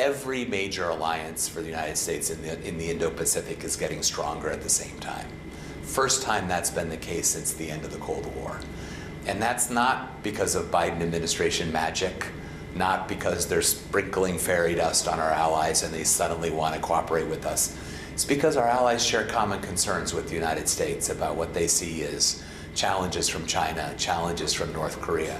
every major alliance for the United States in the Indo-Pacific is getting stronger at the same time. First time that's been the case since the end of the Cold War. And that's not because of Biden administration magic, not because they're sprinkling fairy dust on our allies and they suddenly want to cooperate with us. It's because our allies share common concerns with the United States about what they see as challenges from China, challenges from North Korea.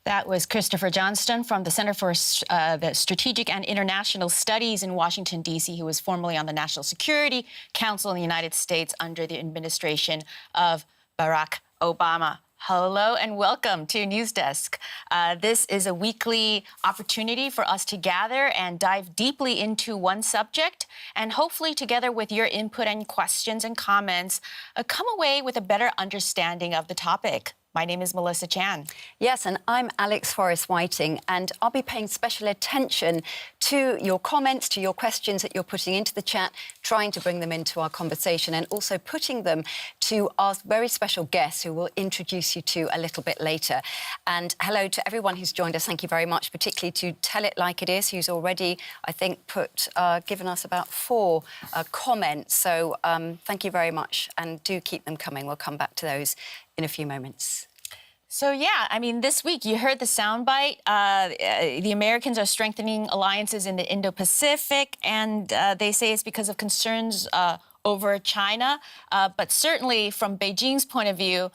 That was Christopher Johnston from the Center for the Strategic and International Studies in Washington, D.C., who was formerly on the National Security Council in the United States under the administration of Barack Obama. Hello and welcome to News Desk. This is a weekly opportunity for us to gather and dive deeply into one subject, and hopefully together with your input and questions and comments, come away with a better understanding of the topic. My name is Melissa Chan. Yes, and I'm Alex Forrest-Whiting, and I'll be paying special attention to your comments, to your questions that you're putting into the chat, trying to bring them into our conversation, and also putting them to our very special guests who we'll introduce you to a little bit later. And hello to everyone who's joined us. Thank you very much, particularly to Tell It Like It Is, who's already, I think, given us about 4 comments. So thank you very much, and do keep them coming. We'll come back to those in a few moments. So, yeah, I mean, this week you heard the soundbite. The Americans are strengthening alliances in the Indo-Pacific, and they say it's because of concerns over China. But certainly from Beijing's point of view,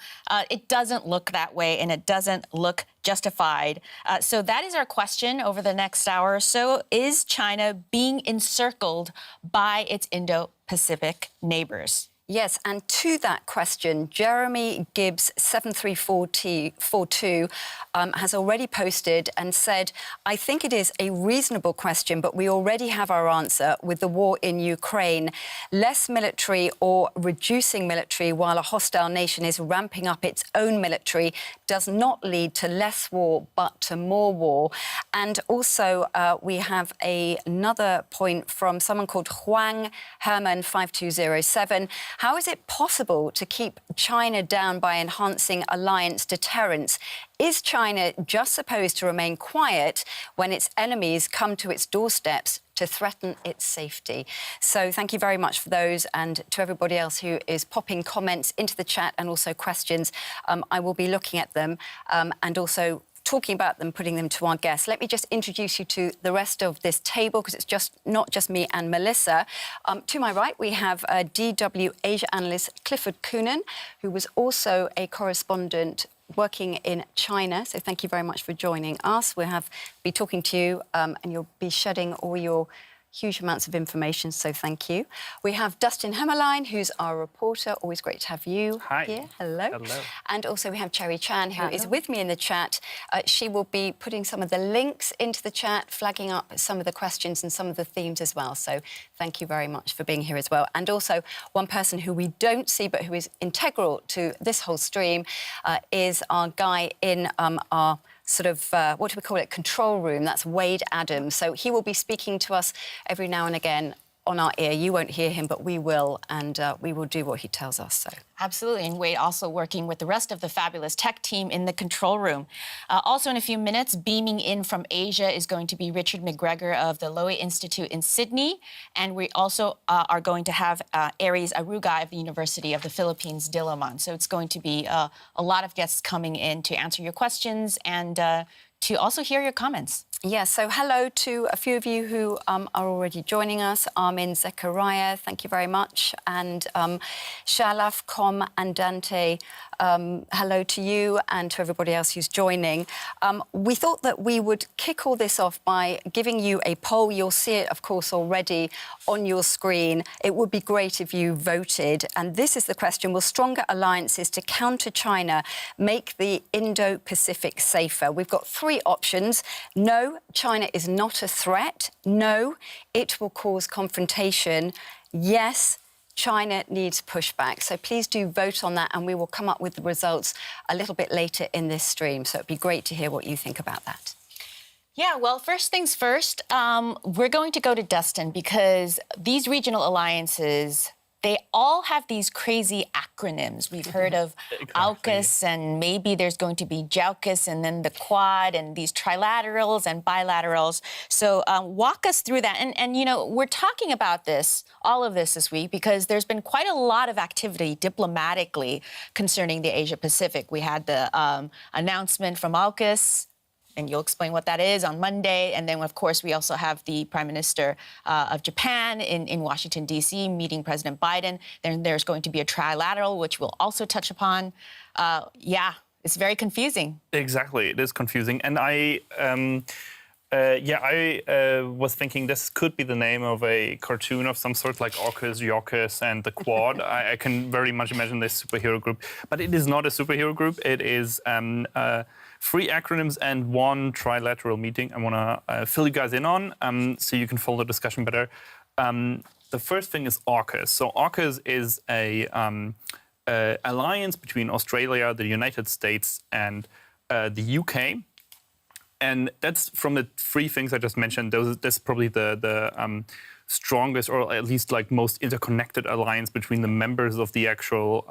it doesn't look that way, and it doesn't look justified. So that is our question over the next hour or so. Is China being encircled by its Indo-Pacific neighbors? Yes, and to that question, Jeremy Gibbs 7342 has already posted and said, I think it is a reasonable question, but we already have our answer with the war in Ukraine. Less military or reducing military while a hostile nation is ramping up its own military does not lead to less war, but to more war. And also, we have another point from someone called Huang Herman 5207. How is it possible to keep China down by enhancing alliance deterrence? Is China just supposed to remain quiet when its enemies come to its doorsteps to threaten its safety? So thank you very much for those, and to everybody else who is popping comments into the chat and also questions. I will be looking at them and also talking about them, putting them to our guests. Let me just introduce you to the rest of this table, because it's not just me and Melissa. To my right, we have DW Asia analyst Clifford Coonan, who was also a correspondent working in China. So thank you very much for joining us. We'll be talking to you and you'll be shedding all your huge amounts of information, so thank you. We have Dustin Hemmerlein, who's our reporter. Always great to have you here. Hello. Hello. And also we have Cherry Chan, who is with me in the chat. She will be putting some of the links into the chat, flagging up some of the questions and some of the themes as well. So thank you very much for being here as well. And also one person who we don't see but who is integral to this whole stream is our guy in our sort of, what do we call it, control room. That's Wade Adams. So he will be speaking to us every now and again on our ear. You won't hear him, but we will, and we will do what he tells us. So absolutely, and Wade also working with the rest of the fabulous tech team in the control room. Also in a few minutes, beaming in from Asia is going to be Richard McGregor of the Lowy Institute in Sydney, and we also are going to have Aries Aruga of the University of the Philippines, Diliman. So it's going to be a lot of guests coming in to answer your questions and to also hear your comments. Yeah, so hello to a few of you who are already joining us. Armin Zechariah, thank you very much. And Shalaf, Com and Dante, hello to you and to everybody else who's joining. We thought that we would kick all this off by giving you a poll. You'll see it, of course, already on your screen. It would be great if you voted. And this is the question: will stronger alliances to counter China make the Indo-Pacific safer? We've got 3 options. No, China is not a threat. No, it will cause confrontation. Yes, China needs pushback. So please do vote on that, and we will come up with the results a little bit later in this stream. So it'd be great to hear what you think about that. Yeah, well, first things first, we're going to go to Dustin because these regional alliances they all have these crazy acronyms. We've heard of AUKUS, and maybe there's going to be JAUKUS, and then the Quad, and these trilaterals and bilaterals. So walk us through that. And, you know, we're talking about this, all of this week, because there's been quite a lot of activity diplomatically concerning the Asia-Pacific. We had the announcement from AUKUS, and you'll explain what that is on Monday. And then, of course, we also have the Prime Minister of Japan in Washington, D.C., meeting President Biden. Then there's going to be a trilateral, which we'll also touch upon. Yeah, it's very confusing. Exactly, it is confusing. And I was thinking this could be the name of a cartoon of some sort, like AUKUS, JAUKUS, and the Quad. I can very much imagine this superhero group. But it is not a superhero group. It is 3 acronyms and 1 trilateral meeting I want to fill you guys in on so you can follow the discussion better. The first thing is AUKUS. So AUKUS is a alliance between Australia, the United States, and the UK. And that's from the 3 things I just mentioned. That's probably the strongest, or at least like most interconnected alliance between the members of the actual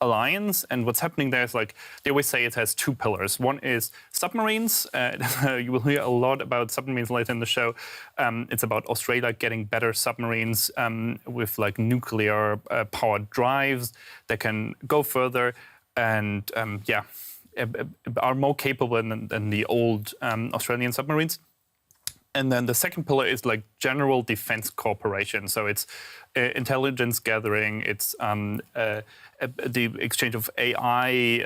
alliance. And what's happening there is, like, they always say it has 2 pillars. One is submarines. You will hear a lot about submarines later in the show. It's about Australia getting better submarines with like nuclear powered drives that can go further and are more capable than the old Australian submarines. And then the second pillar is like general defense cooperation. So it's intelligence gathering, it's the exchange of AI,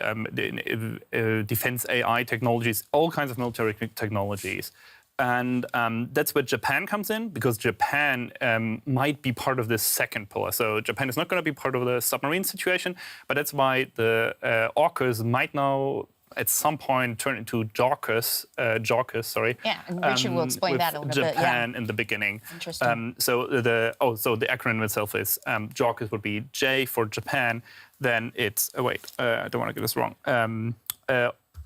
defense AI technologies, all kinds of military technologies. And that's where Japan comes in, because Japan might be part of this second pillar. So Japan is not going to be part of the submarine situation, but that's why the AUKUS might now at some point turn into JAUKUS, Yeah, and Richard will explain that a little bit. Japan in the beginning. Interesting. So the acronym itself is JAUKUS would be J for Japan. Then it's I don't want to get this wrong.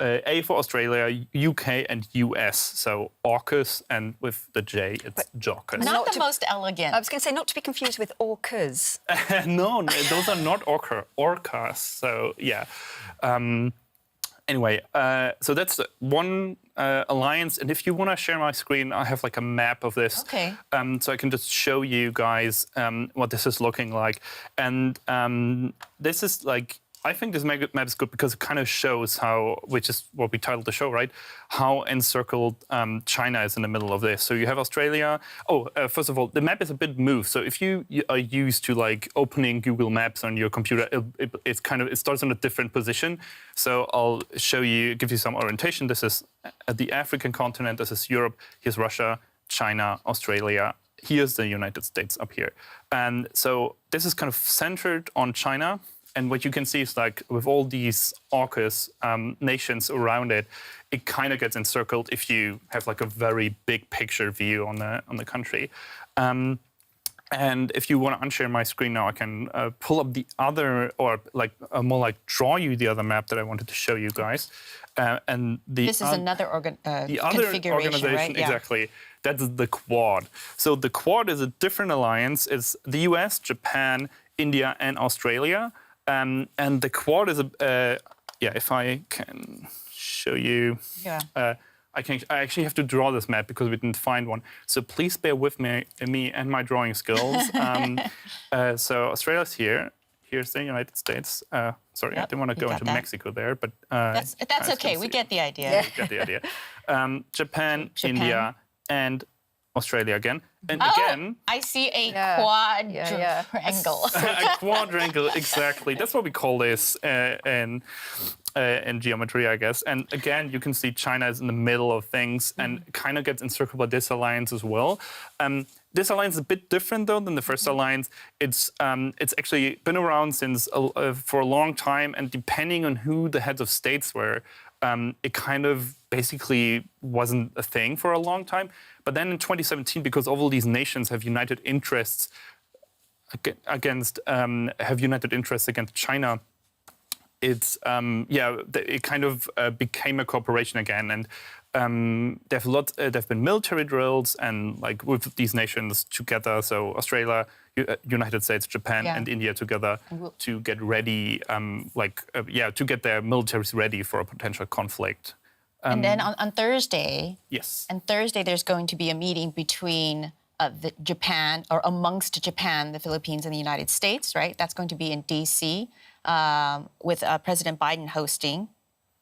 A for Australia, UK, and US. So AUKUS, and with the J, it's JAUKUS. Not the most elegant. I was going to say, not to be confused with AUKUS. No, those are not orcas. So yeah. Anyway, so that's one alliance. And if you want to share my screen, I have like a map of this. Okay. So I can just show you guys what this is looking like. And this is like, I think this map is good because it kind of shows how, which is what we titled the show, right? How encircled China is in the middle of this. So you have Australia. First of all, the map is a bit moved. So if you are used to like opening Google Maps on your computer, it starts on a different position. So I'll give you some orientation. This is the African continent. This is Europe. Here's Russia, China, Australia. Here's the United States up here. And so this is kind of centered on China. And what you can see is, like, with all these AUKUS nations around it, it kind of gets encircled if you have like a very big picture view on the country. And if you want to unshare my screen now, I can pull up the other, or like more like draw you the other map that I wanted to show you guys. And this is another the other organization, right? Yeah. Exactly. That's the Quad. So the Quad is a different alliance. It's the US, Japan, India, and Australia. And the Quad is if I can show you. Yeah. I actually have to draw this map because we didn't find one. So please bear with me and my drawing skills. So Australia's here. Here's the United States. Sorry, I didn't want to go into Mexico there, but that's okay. We get the idea. Yeah. We get the idea. Japan, India, and Australia again. And again, I see a quadrangle. A quadrangle, exactly. That's what we call this in geometry, I guess. And again, you can see China is in the middle of things and kind of gets encircled by this alliance as well. This alliance is a bit different, though, than the first alliance. It's actually been around since for a long time, and depending on who the heads of states were, it kind of basically wasn't a thing for a long time. But then in 2017, because all these nations have united interests against China, it's it kind of became a cooperation again. And There've been military drills and like with these nations together, so Australia, United States, Japan, and India together to get ready, to get their militaries ready for a potential conflict. And then on Thursday, yes, there's going to be a meeting between Japan, or amongst Japan, the Philippines, and the United States, right? That's going to be in D.C. With President Biden hosting.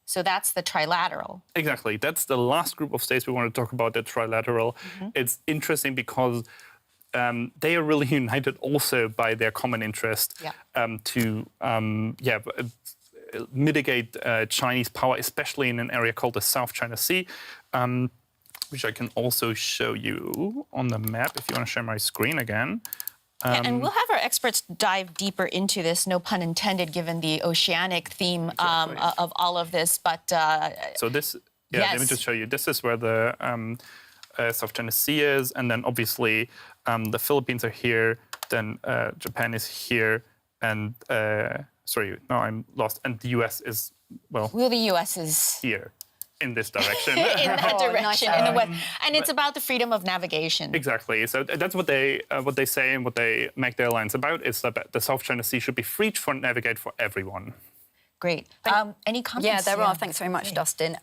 So that's the Trilateral. Exactly. That's the last group of states we want to talk about, the Trilateral. It's interesting because they are really united also by their common interest to mitigate Chinese power, especially in an area called the South China Sea, which I can also show you on the map if you want to share my screen again. And we'll have our experts dive deeper into this, no pun intended, given the oceanic theme of all of this. But so this, let me just show you. This is where the South China Sea is, and then obviously the Philippines are here. Then Japan is here, and sorry, no, I'm lost. And the U.S. is the U.S. is here. In this direction. In that direction, in the west. And it's about the freedom of navigation. Exactly. So that's what they say and what they make their alliance about, is that the South China Sea should be free to navigate for everyone. Great. Any comments? Yeah, there are. Thanks very much, Dustin.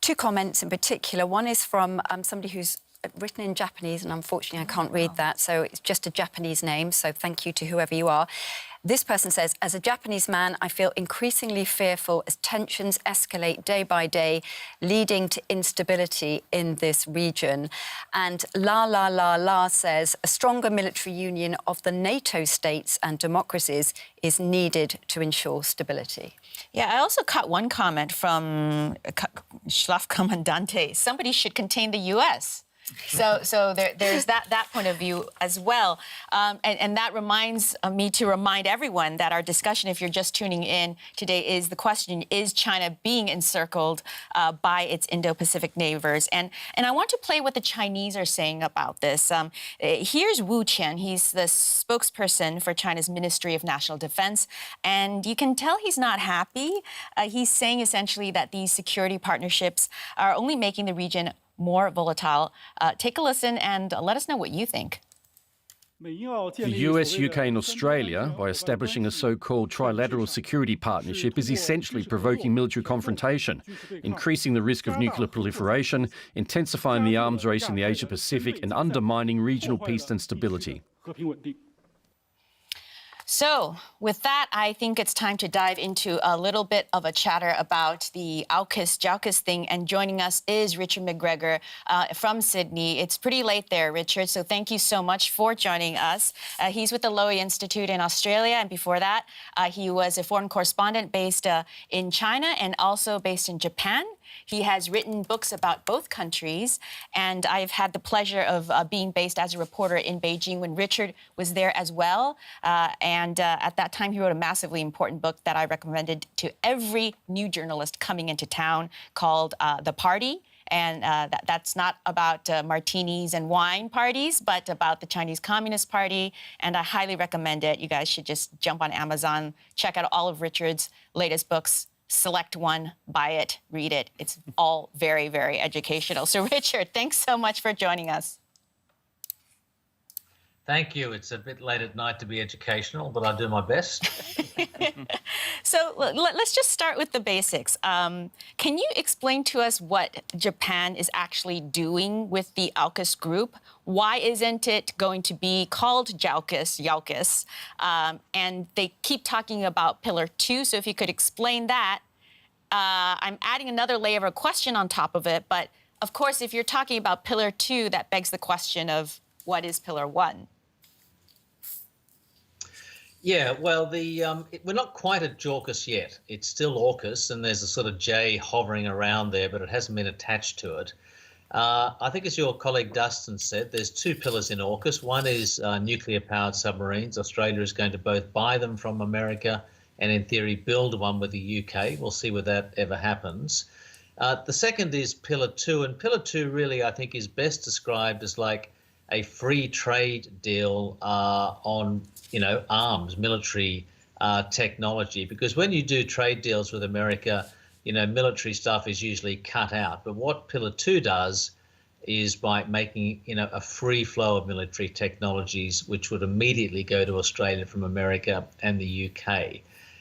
2 comments in particular. One is from somebody who's written in Japanese, and unfortunately I can't read that, so it's just a Japanese name, so thank you to whoever you are. This person says, as a Japanese man, I feel increasingly fearful as tensions escalate day by day, leading to instability in this region. And La says, a stronger military union of the NATO states and democracies is needed to ensure stability. Yeah, I also caught one comment from Schlaf Commandante. Somebody should contain the U.S. So there's that point of view as well. And that reminds me to remind everyone that our discussion, if you're just tuning in today, is the question, is China being encircled by its Indo-Pacific neighbors? And I want to play what the Chinese are saying about this. Here's Wu Qian. He's the spokesperson for China's Ministry of National Defense. And you can tell he's not happy. He's saying essentially that these security partnerships are only making the region more volatile. Take a listen and let us know what you think. The US, UK and Australia, by establishing a so-called trilateral security partnership, is essentially provoking military confrontation, increasing the risk of nuclear proliferation, intensifying the arms race in the Asia-Pacific and undermining regional peace and stability. So with that, I think it's time to dive into a little bit of a chatter about the AUKUS, JAUKUS thing. And joining us is Richard McGregor from Sydney. It's pretty late there, Richard, so thank you so much for joining us. He's with the Lowy Institute in Australia, and before that, he was a foreign correspondent based in China and also based in Japan. He has written books about both countries, and I've had the pleasure of being based as a reporter in Beijing when Richard was there as well. And at that time, he wrote a massively important book that I recommended to every new journalist coming into town called The Party. And that's not about martinis and wine parties, but about the Chinese Communist Party. And I highly recommend it. You guys should just jump on Amazon, check out all of Richard's latest books. Select one, buy it, read it. It's all very, very educational. So, Richard, thanks so much for joining us. Thank you. It's a bit late at night to be educational, but I'll do my best. So let's just start with the basics. Can you explain to us what Japan is actually doing with the AUKUS group? Why isn't it going to be called JAUKUS? And they keep talking about Pillar 2, so if you could explain that. I'm adding another layer of a question on top of it, but of course, if you're talking about Pillar 2, that begs the question of what is Pillar 1? Yeah, well, we're not quite at JAUKUS yet. It's still AUKUS, and there's a sort of J hovering around there, but it hasn't been attached to it. I think, as your colleague Dustin said, there's 2 pillars in AUKUS. One is nuclear-powered submarines. Australia is going to both buy them from America and, in theory, build one with the UK. We'll see whether that ever happens. The second is Pillar 2, and Pillar 2 really, I think, is best described as like a free trade deal on, arms, military technology, because when you do trade deals with America, military stuff is usually cut out. But what Pillar 2 does is by making, a free flow of military technologies, which would immediately go to Australia from America and the UK.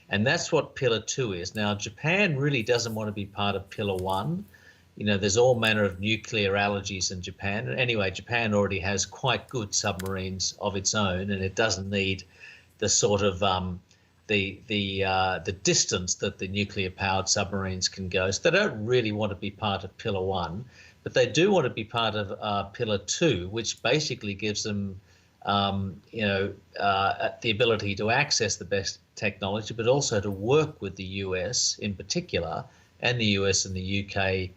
And that's what Pillar 2 is. Now, Japan really doesn't want to be part of Pillar 1. There's all manner of nuclear allergies in Japan. And anyway, Japan already has quite good submarines of its own, and it doesn't need the sort of the distance that the nuclear-powered submarines can go. So they don't really want to be part of Pillar 1, but they do want to be part of Pillar 2, which basically gives them, the ability to access the best technology, but also to work with the US in particular, and the US and the UK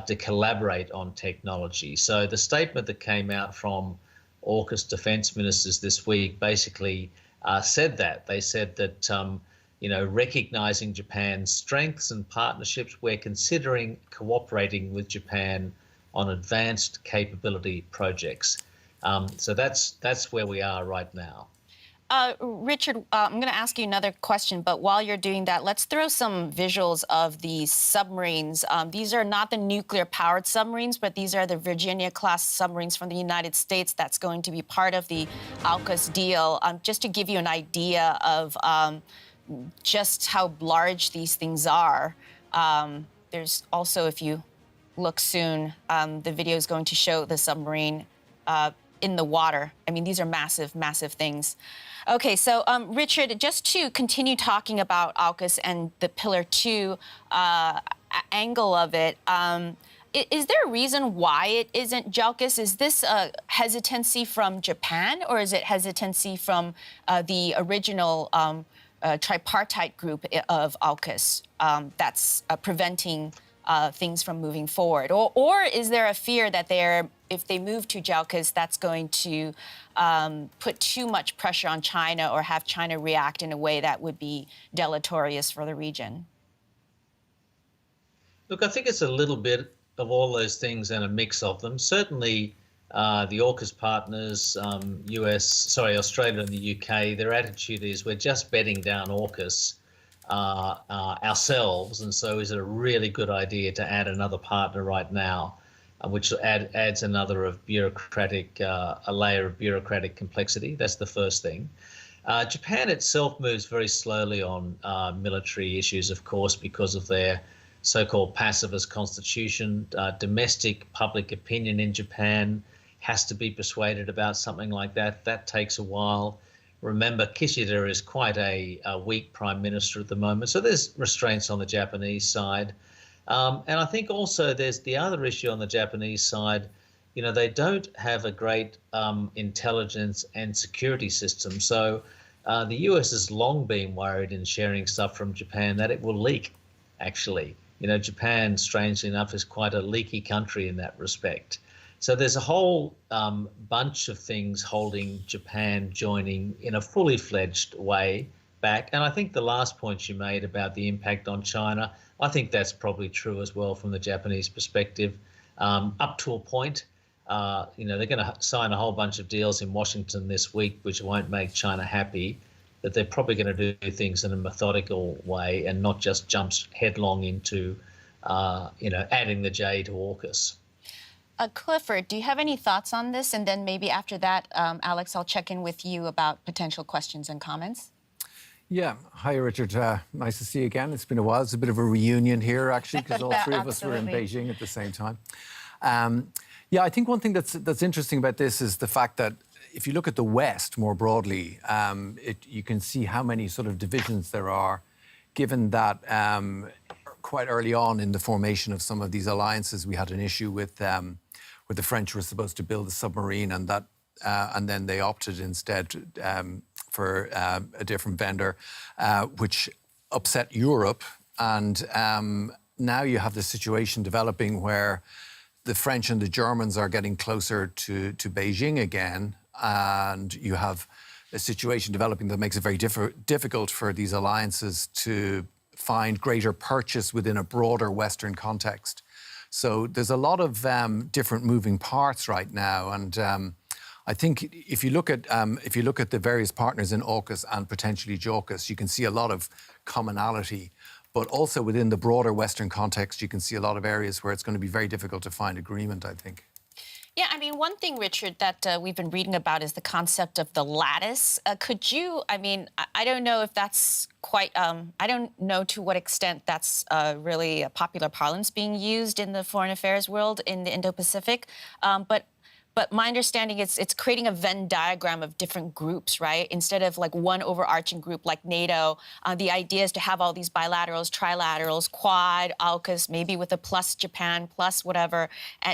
to collaborate on technology. So the statement that came out from AUKUS defence ministers this week basically said that. They said that, recognising Japan's strengths and partnerships, we're considering cooperating with Japan on advanced capability projects. So that's where we are right now. Richard, I'm going to ask you another question, but while you're doing that, let's throw some visuals of these submarines. These are not the nuclear-powered submarines, but these are the Virginia-class submarines from the United States that's going to be part of the AUKUS deal. Just to give you an idea of just how large these things are. There's also, if you look soon, the video is going to show the submarine in the water. I mean, these are massive, massive things. Okay, so Richard, just to continue talking about AUKUS and the Pillar 2 angle of it, is there a reason why it isn't JAUKUS? Is this a hesitancy from Japan, or is it hesitancy from the original tripartite group of AUKUS that's preventing things from moving forward? Or is there a fear that if they move to JAUKUS, that's going to put too much pressure on China or have China react in a way that would be deleterious for the region? Look, I think it's a little bit of all those things and a mix of them. Certainly, the AUKUS partners, Australia and the UK, their attitude is we're just bedding down AUKUS ourselves, and so is it a really good idea to add another partner right now, which adds another of bureaucratic, a layer of bureaucratic complexity. That's the first thing. Japan itself moves very slowly on military issues, of course, because of their so-called pacifist constitution. Domestic public opinion in Japan has to be persuaded about something like that. That takes a while. Remember, Kishida is quite a weak prime minister at the moment, so there's restraints on the Japanese side. And I think also there's the other issue on the Japanese side. They don't have a great intelligence and security system. So the US has long been worried in sharing stuff from Japan that it will leak, actually. Japan, strangely enough, is quite a leaky country in that respect. So there's a whole bunch of things holding Japan joining in a fully fledged way back. And I think the last point you made about the impact on China, I think that's probably true as well from the Japanese perspective, up to a point. They're going to sign a whole bunch of deals in Washington this week, which won't make China happy, but they're probably going to do things in a methodical way and not just jump headlong into, adding the J to AUKUS. Clifford, do you have any thoughts on this? And then maybe after that, Alex, I'll check in with you about potential questions and comments. Yeah. Hi, Richard. Nice to see you again. It's been a while. It's a bit of a reunion here, actually, because all three of us were in Beijing at the same time. I think one thing that's interesting about this is the fact that if you look at the West more broadly, you can see how many sort of divisions there are, given that quite early on in the formation of some of these alliances, we had an issue with the French were supposed to build a submarine, and then they opted instead for a different vendor, which upset Europe. And now you have the situation developing where the French and the Germans are getting closer to Beijing again, and you have a situation developing that makes it very difficult for these alliances to find greater purchase within a broader Western context. So there's a lot of different moving parts right now, and I think if you look at the various partners in AUKUS and potentially JAUKUS, you can see a lot of commonality. But also within the broader Western context, you can see a lot of areas where it's going to be very difficult to find agreement, I think. Yeah, I mean, one thing, Richard, that we've been reading about is the concept of the lattice. Could you, I mean, I don't know if that's quite, I don't know to what extent that's really a popular parlance being used in the foreign affairs world in the Indo-Pacific, but my understanding is it's creating a Venn diagram of different groups, right? Instead of like one overarching group like NATO, the idea is to have all these bilaterals, trilaterals, Quad, AUKUS, maybe with a plus Japan, plus whatever,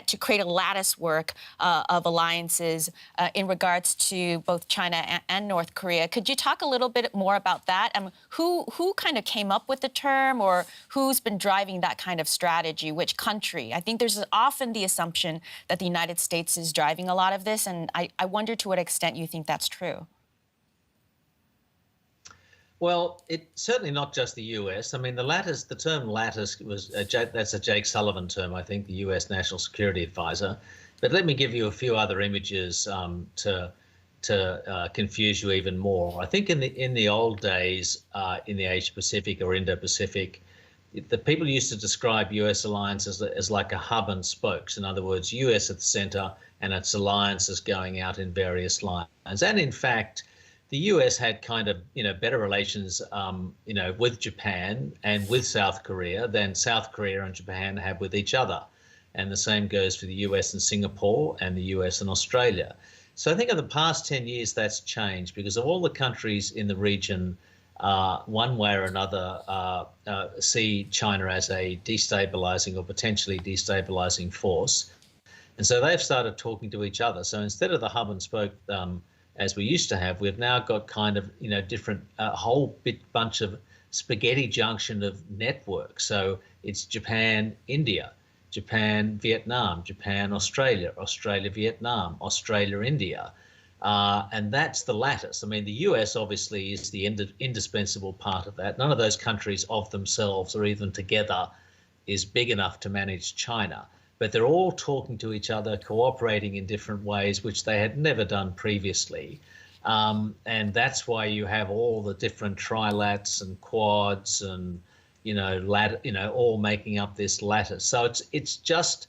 to create a lattice work of alliances in regards to both China and North Korea. Could you talk a little bit more about that? Who kind of came up with the term, or who's been driving that kind of strategy? Which country? I think there's often the assumption that the United States is driving a lot of this, and I wonder to what extent you think that's true. Well, it's certainly not just the US. I mean, the term lattice was that's a Jake Sullivan term, I think, the US National Security Advisor. But let me give you a few other images to confuse you even more. I think in the old days, in the Asia Pacific or Indo-Pacific, the people used to describe US alliances as like a hub and spokes. In other words, US at the center and its alliances going out in various lines. And in fact, the US had kind of, better relations, with Japan and with South Korea than South Korea and Japan have with each other. And the same goes for the US and Singapore and the US and Australia. So I think in the past 10 years, that's changed because of all the countries in the region, one way or another, see China as a destabilizing or potentially destabilizing force. And so they've started talking to each other. So instead of the hub and spoke as we used to have, we've now got kind of, different, whole bunch of spaghetti junction of networks. So it's Japan, India, Japan, Vietnam, Japan, Australia, Australia, Vietnam, Australia, India. And that's the lattice. I mean, the US obviously is the indispensable part of that. None of those countries of themselves or even together is big enough to manage China. But they're all talking to each other, cooperating in different ways, which they had never done previously. And that's why you have all the different trilats and quads and, all making up this lattice. So it's just,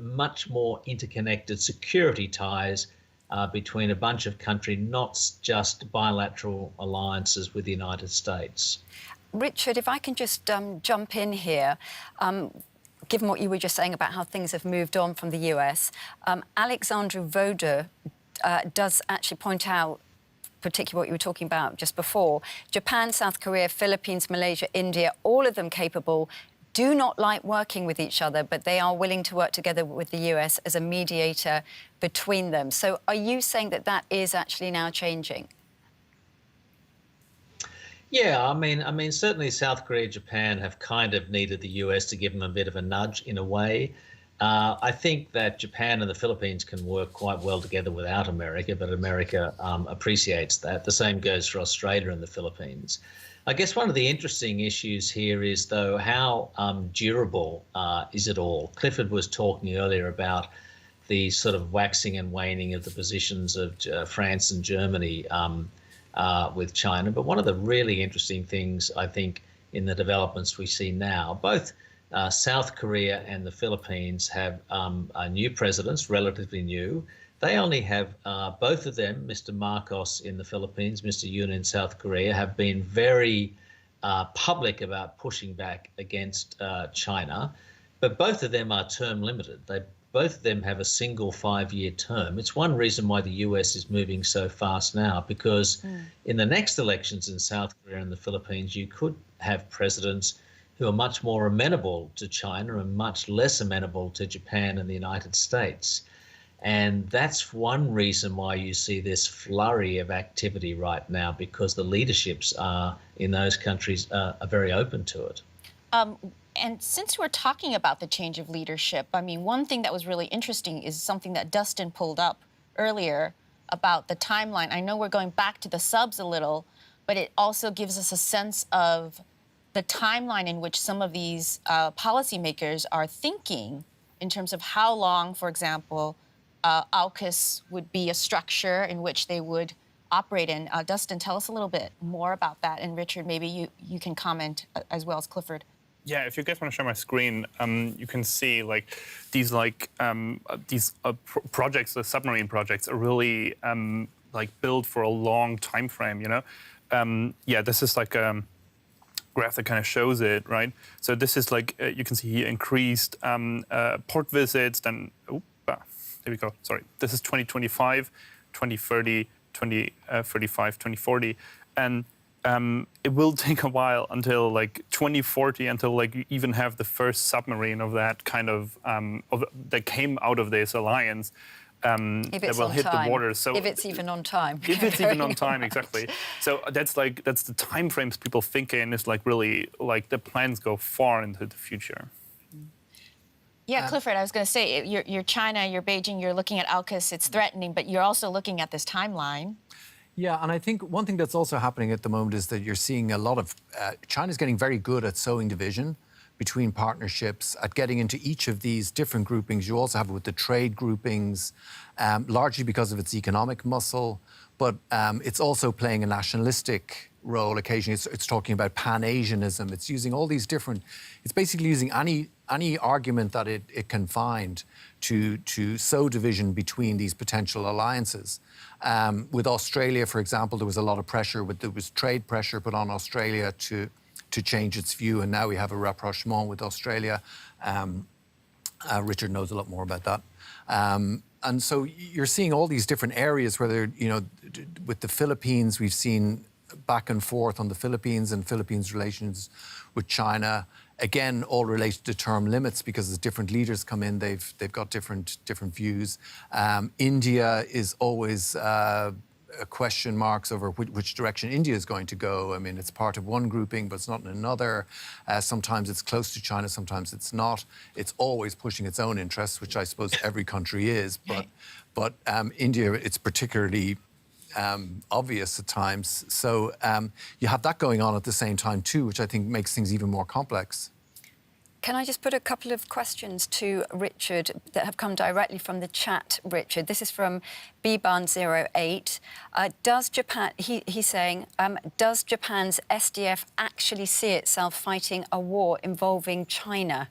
much more interconnected security ties between a bunch of countries, not just bilateral alliances with the United States. Richard, if I can just jump in here. Given what you were just saying about how things have moved on from the US, Alexandru Vodă does actually point out, particularly what you were talking about just before, Japan, South Korea, Philippines, Malaysia, India, all of them capable, do not like working with each other, but they are willing to work together with the US as a mediator between them. So are you saying that that is actually now changing? Yeah, I mean, certainly South Korea, Japan have kind of needed the US to give them a bit of a nudge in a way. I think that Japan and the Philippines can work quite well together without America, but America appreciates that. The same goes for Australia and the Philippines. I guess one of the interesting issues here is, though, how durable is it all? Clifford was talking earlier about the sort of waxing and waning of the positions of France and Germany with China. But one of the really interesting things, I think, in the developments we see now, both South Korea and the Philippines have new presidents, relatively new. They only have, both of them, Mr. Marcos in the Philippines, Mr. Yoon in South Korea, have been very public about pushing back against China. But both of them are term limited. Both of them have a single 5-year term. It's one reason why the US is moving so fast now, because in the next elections in South Korea and the Philippines, you could have presidents who are much more amenable to China and much less amenable to Japan and the United States. And that's one reason why you see this flurry of activity right now, because the leaderships in those countries are very open to it. And since we're talking about the change of leadership, I mean, one thing that was really interesting is something that Dustin pulled up earlier about the timeline. I know we're going back to the subs a little, but it also gives us a sense of the timeline in which some of these policymakers are thinking in terms of how long, for example, AUKUS would be a structure in which they would operate in. Dustin, tell us a little bit more about that. And Richard, maybe you can comment as well as Clifford. Yeah, if you guys want to share my screen, you can see these projects, the submarine projects, are really built for a long time frame. Yeah, this is like a graph that kind of shows it, right? So this is you can see here increased port visits. Then there we go. Sorry, this is 2025, 2030, 2035, 2040, and it will take a while until 2040 until you even have the first submarine of that kind of that came out of this alliance that will hit the water. So if it's even on time. If it's even on time, exactly. So that's the time frames people think in is really the plans go far into the future. Yeah, Clifford, I was going to say, you're China, you're Beijing, you're looking at AUKUS, it's threatening, but you're also looking at this timeline. Yeah, and I think one thing that's also happening at the moment is that you're seeing a lot of... China's getting very good at sowing division between partnerships, at getting into each of these different groupings. You also have it with the trade groupings, largely because of its economic muscle, but it's also playing a nationalistic role occasionally. It's talking about Pan-Asianism. It's using all these different... It's basically using any argument that it can find to sow division between these potential alliances. With Australia, for example, there was a lot of pressure. There was trade pressure put on Australia to change its view, and now we have a rapprochement with Australia. Richard knows a lot more about that. And so you're seeing all these different areas where with the Philippines, we've seen back and forth on the Philippines and Philippines' relations with China. Again, all related to term limits because as different leaders come in, they've got different views. India is always question marks over which direction India is going to go. I mean, it's part of one grouping, but it's not in another. Sometimes it's close to China, sometimes it's not. It's always pushing its own interests, which I suppose every country is. But India, it's particularly obvious at times. So you have that going on at the same time too, which I think makes things even more complex. Can I just put a couple of questions to Richard that have come directly from the chat, Richard? This is from Bban08. Does Japan, he's saying, does Japan's SDF actually see itself fighting a war involving China?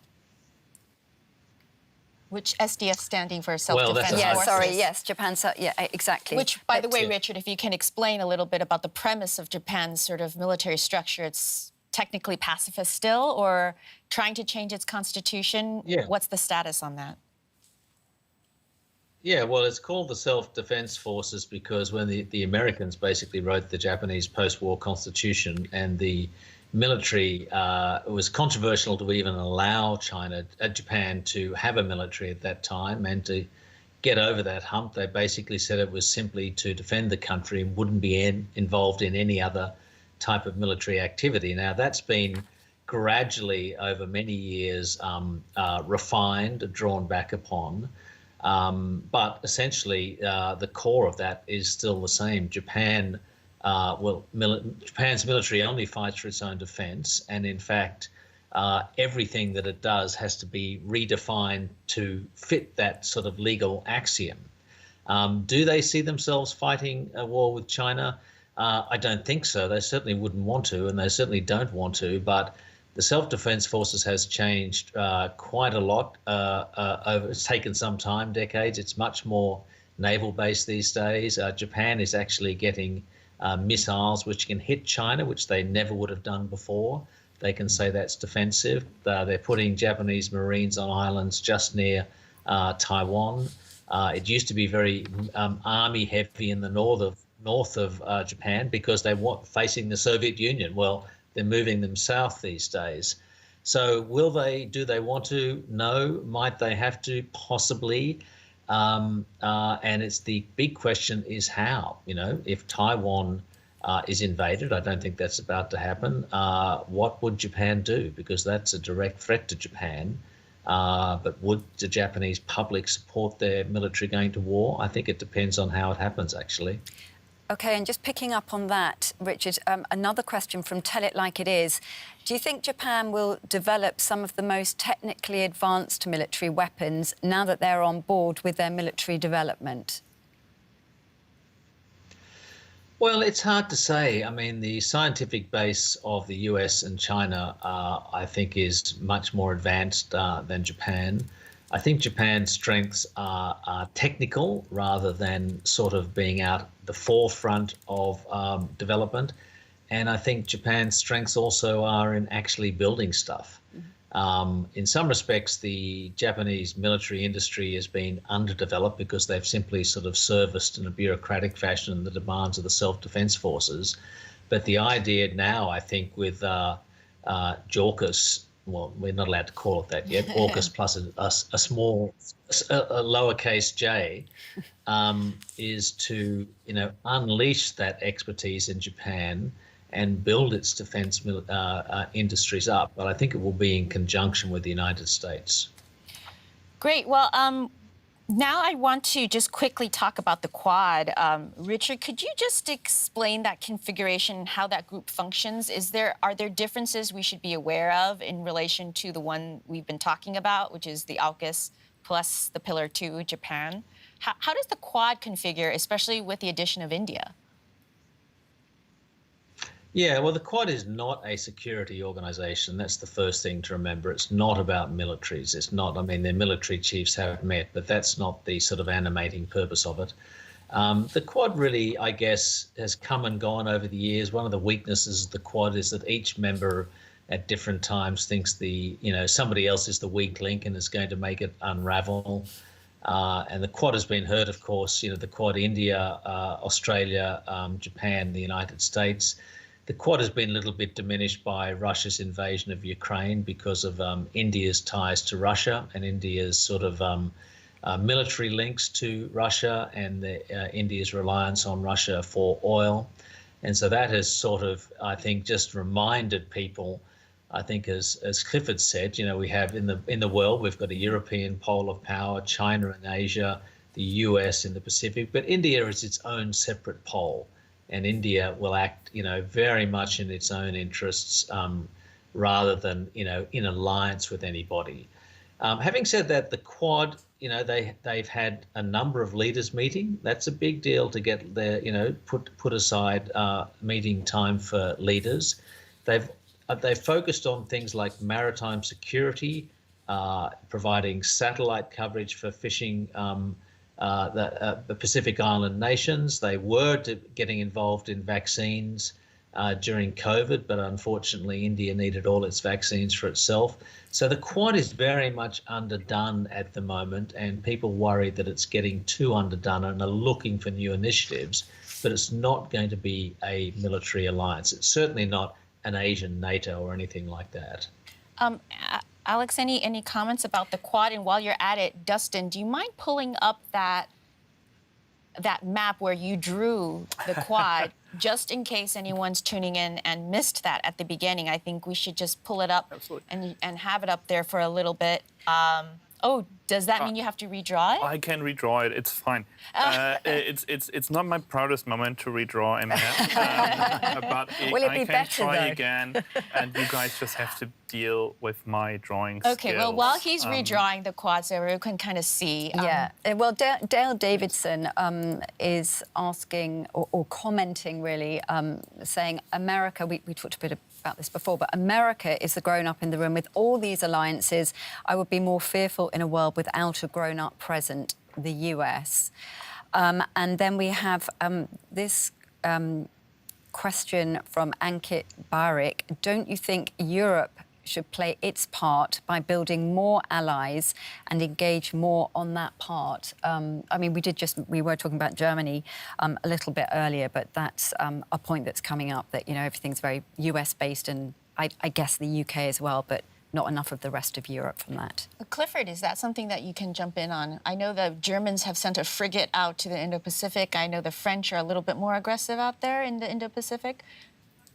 Which SDF standing for self-defense forces? Yeah, sorry, yes, Japan's, yeah, exactly. Which, by the way, Richard, if you can explain a little bit about the premise of Japan's sort of military structure, it's technically pacifist still, or trying to change its constitution? Yeah. What's the status on that? Yeah, well, it's called the Self-Defense Forces because when the Americans basically wrote the Japanese post-war constitution, and the military, it was controversial to even allow Japan to have a military at that time, and to get over that hump, they basically said it was simply to defend the country and wouldn't be involved in any other type of military activity. Now, that's been gradually over many years refined, drawn back upon. But essentially, the core of that is still the same. Japan's military only fights for its own defense. And in fact, everything that it does has to be redefined to fit that sort of legal axiom. Do they see themselves fighting a war with China? I don't think so. They certainly wouldn't want to, and they certainly don't want to. But the Self-Defense Forces has changed quite a lot. It's taken some time, decades. It's much more naval-based these days. Japan is actually getting missiles which can hit China, which they never would have done before. They can say that's defensive. They're putting Japanese Marines on islands just near Taiwan. It used to be very army-heavy in the north of Japan because they were facing the Soviet Union. Well, they're moving them south these days. So do they want to? No. Might they have to? Possibly. And it's the big question is how. If Taiwan is invaded, I don't think that's about to happen. What would Japan do? Because that's a direct threat to Japan. But would the Japanese public support their military going to war? I think it depends on how it happens, actually. OK, and just picking up on that, Richard, another question from Tell It Like It Is. Do you think Japan will develop some of the most technically advanced military weapons now that they're on board with their military development? Well, it's hard to say. I mean, the scientific base of the US and China, I think, is much more advanced than Japan. I think Japan's strengths are technical rather than sort of being out the forefront of development. And I think Japan's strengths also are in actually building stuff. In some respects, the Japanese military industry has been underdeveloped because they've simply sort of serviced in a bureaucratic fashion the demands of the self-defense forces. But the idea now, I think, with JAUKUS, well, we're not allowed to call it that yet, AUKUS plus a small, a lowercase j, is to, unleash that expertise in Japan and build its defence industries up. But I think it will be in conjunction with the United States. Great. Well, now I want to just quickly talk about the Quad. Richard, could you just explain that configuration, how that group functions? Are there differences we should be aware of in relation to the one we've been talking about, which is the AUKUS plus the Pillar 2, Japan? How does the Quad configure, especially with the addition of India? Yeah, well, the Quad is not a security organisation. That's the first thing to remember. It's not about militaries. It's not, I mean, their military chiefs have met, but that's not the sort of animating purpose of it. The Quad really, I guess, has come and gone over the years. One of the weaknesses of the Quad is that each member at different times thinks somebody else is the weak link and is going to make it unravel. And the Quad has been hurt, of course, the Quad, India, Australia, Japan, the United States. The Quad has been a little bit diminished by Russia's invasion of Ukraine because of India's ties to Russia and India's sort of military links to Russia and India's reliance on Russia for oil. And so that has sort of, I think, just reminded people, I think, as Clifford said, we have in the world, we've got a European pole of power, China in Asia, the US in the Pacific, but India is its own separate pole. And India will act, very much in its own interests rather than, in alliance with anybody. Having said that, the Quad, they've had a number of leaders meeting. That's a big deal to get their, put aside meeting time for leaders. They've focused on things like maritime security, providing satellite coverage for fishing. The Pacific Island nations. They were getting involved in vaccines during COVID, but unfortunately India needed all its vaccines for itself. So the Quad is very much underdone at the moment, and people worry that it's getting too underdone and are looking for new initiatives, but it's not going to be a military alliance. It's certainly not an Asian NATO or anything like that. Alex, any comments about the Quad? And while you're at it, Dustin, do you mind pulling up that map where you drew the Quad, just in case anyone's tuning in and missed that at the beginning? I think we should just pull it up and have it up there for a little bit. Does that mean you have to redraw it? I can redraw it. It's fine. It's not my proudest moment to redraw a map, but I can try again, and you guys just have to deal with my drawing skills. Okay. Well, while he's redrawing the Quad, so everyone can kind of see. Well, Dale Davidson is asking or commenting really, saying America. We talked a bit about this before, but America is the grown-up in the room. With all these alliances, I would be more fearful in a world without a grown-up present, the US. And then we have this question from Ankit Barik. Don't you think Europe should play its part by building more allies and engage more on that part? I mean, we were talking about Germany a little bit earlier, but that's a point that's coming up, that, everything's very US-based, and I guess the UK as well, but not enough of the rest of Europe from that. Clifford, is that something that you can jump in on? I know the Germans have sent a frigate out to the Indo-Pacific. I know the French are a little bit more aggressive out there in the Indo-Pacific.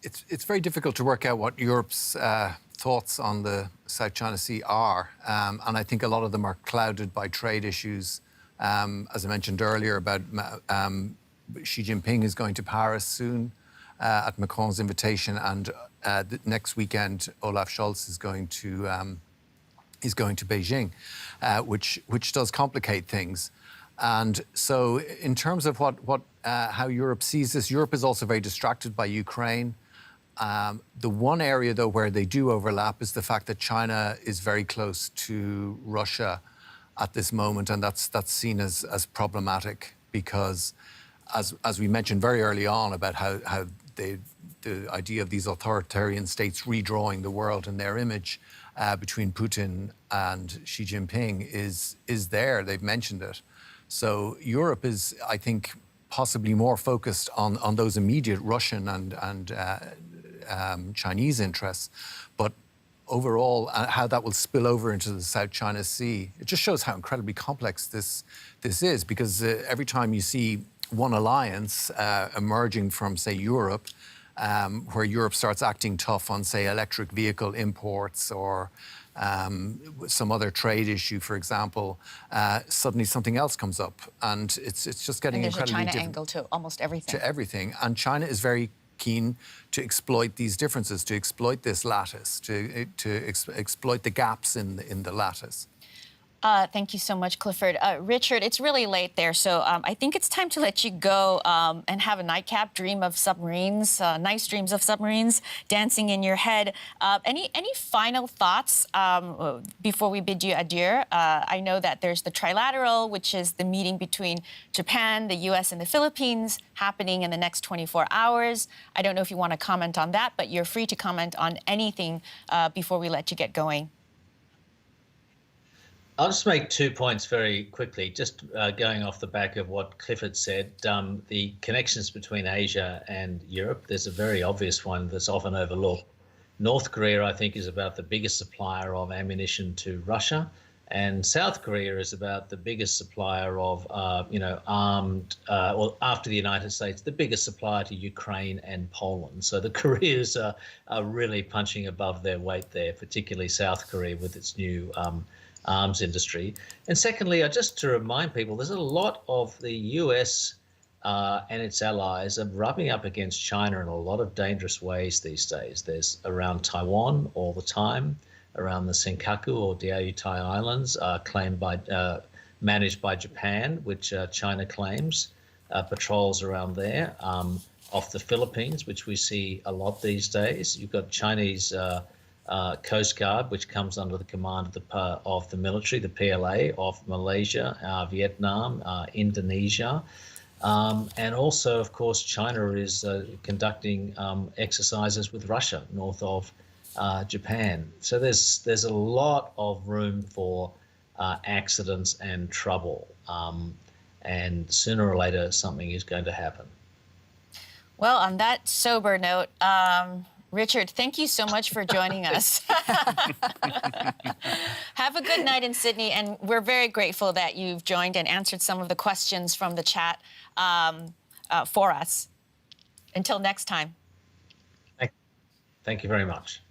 It's very difficult to work out what Europe's thoughts on the South China Sea are, and I think a lot of them are clouded by trade issues. As I mentioned earlier about Xi Jinping is going to Paris soon at Macron's invitation, and next weekend Olaf Scholz is going to Beijing, which does complicate things. And so in terms of what how Europe sees this. Europe is also very distracted by Ukraine. The one area, though, where they do overlap is the fact that China is very close to Russia at this moment, and that's seen as problematic because, as we mentioned very early on about how the idea of these authoritarian states redrawing the world in their image between Putin and Xi Jinping is there. They've mentioned it. So Europe is, I think, possibly more focused on those immediate Russian and Chinese interests, but overall, how that will spill over into the South China Sea, it just shows how incredibly complex this is, because every time you see one alliance emerging from, say, Europe, where Europe starts acting tough on, say, electric vehicle imports or some other trade issue, for example, suddenly something else comes up, and it's just getting incredibly different. And there's a China angle to almost everything. To everything, and China is very keen to exploit these differences, to exploit this lattice, to exploit the gaps in the lattice. Thank you so much, Clifford. Richard, it's really late there, so I think it's time to let you go and have a nightcap, dream of submarines, nice dreams of submarines dancing in your head. Any final thoughts before we bid you adieu? I know that there's the Trilateral, which is the meeting between Japan, the U.S., and the Philippines, happening in the next 24 hours. I don't know if you want to comment on that, but you're free to comment on anything before we let you get going. I'll just make 2 points very quickly, just going off the back of what Clifford said. The connections between Asia and Europe, there's a very obvious one that's often overlooked. North Korea, I think, is about the biggest supplier of ammunition to Russia, and South Korea is about the biggest supplier of, armed, well, after the United States, the biggest supplier to Ukraine and Poland. So the Koreas are really punching above their weight there, particularly South Korea with its new arms industry. And secondly, just to remind people, there's a lot of the US and its allies are rubbing up against China in a lot of dangerous ways these days. There's around Taiwan all the time, around the Senkaku or Diaoyutai Islands, managed by Japan, which China claims, patrols around there, off the Philippines, which we see a lot these days. You've got Chinese Coast Guard, which comes under the command of the military, the PLA, of Malaysia, Vietnam, Indonesia. And also, of course, China is conducting exercises with Russia north of Japan. So there's a lot of room for accidents and trouble. And sooner or later, something is going to happen. Well, on that sober note, Richard, thank you so much for joining us. Have a good night in Sydney, and we're very grateful that you've joined and answered some of the questions from the chat for us. Until next time. Thank you very much.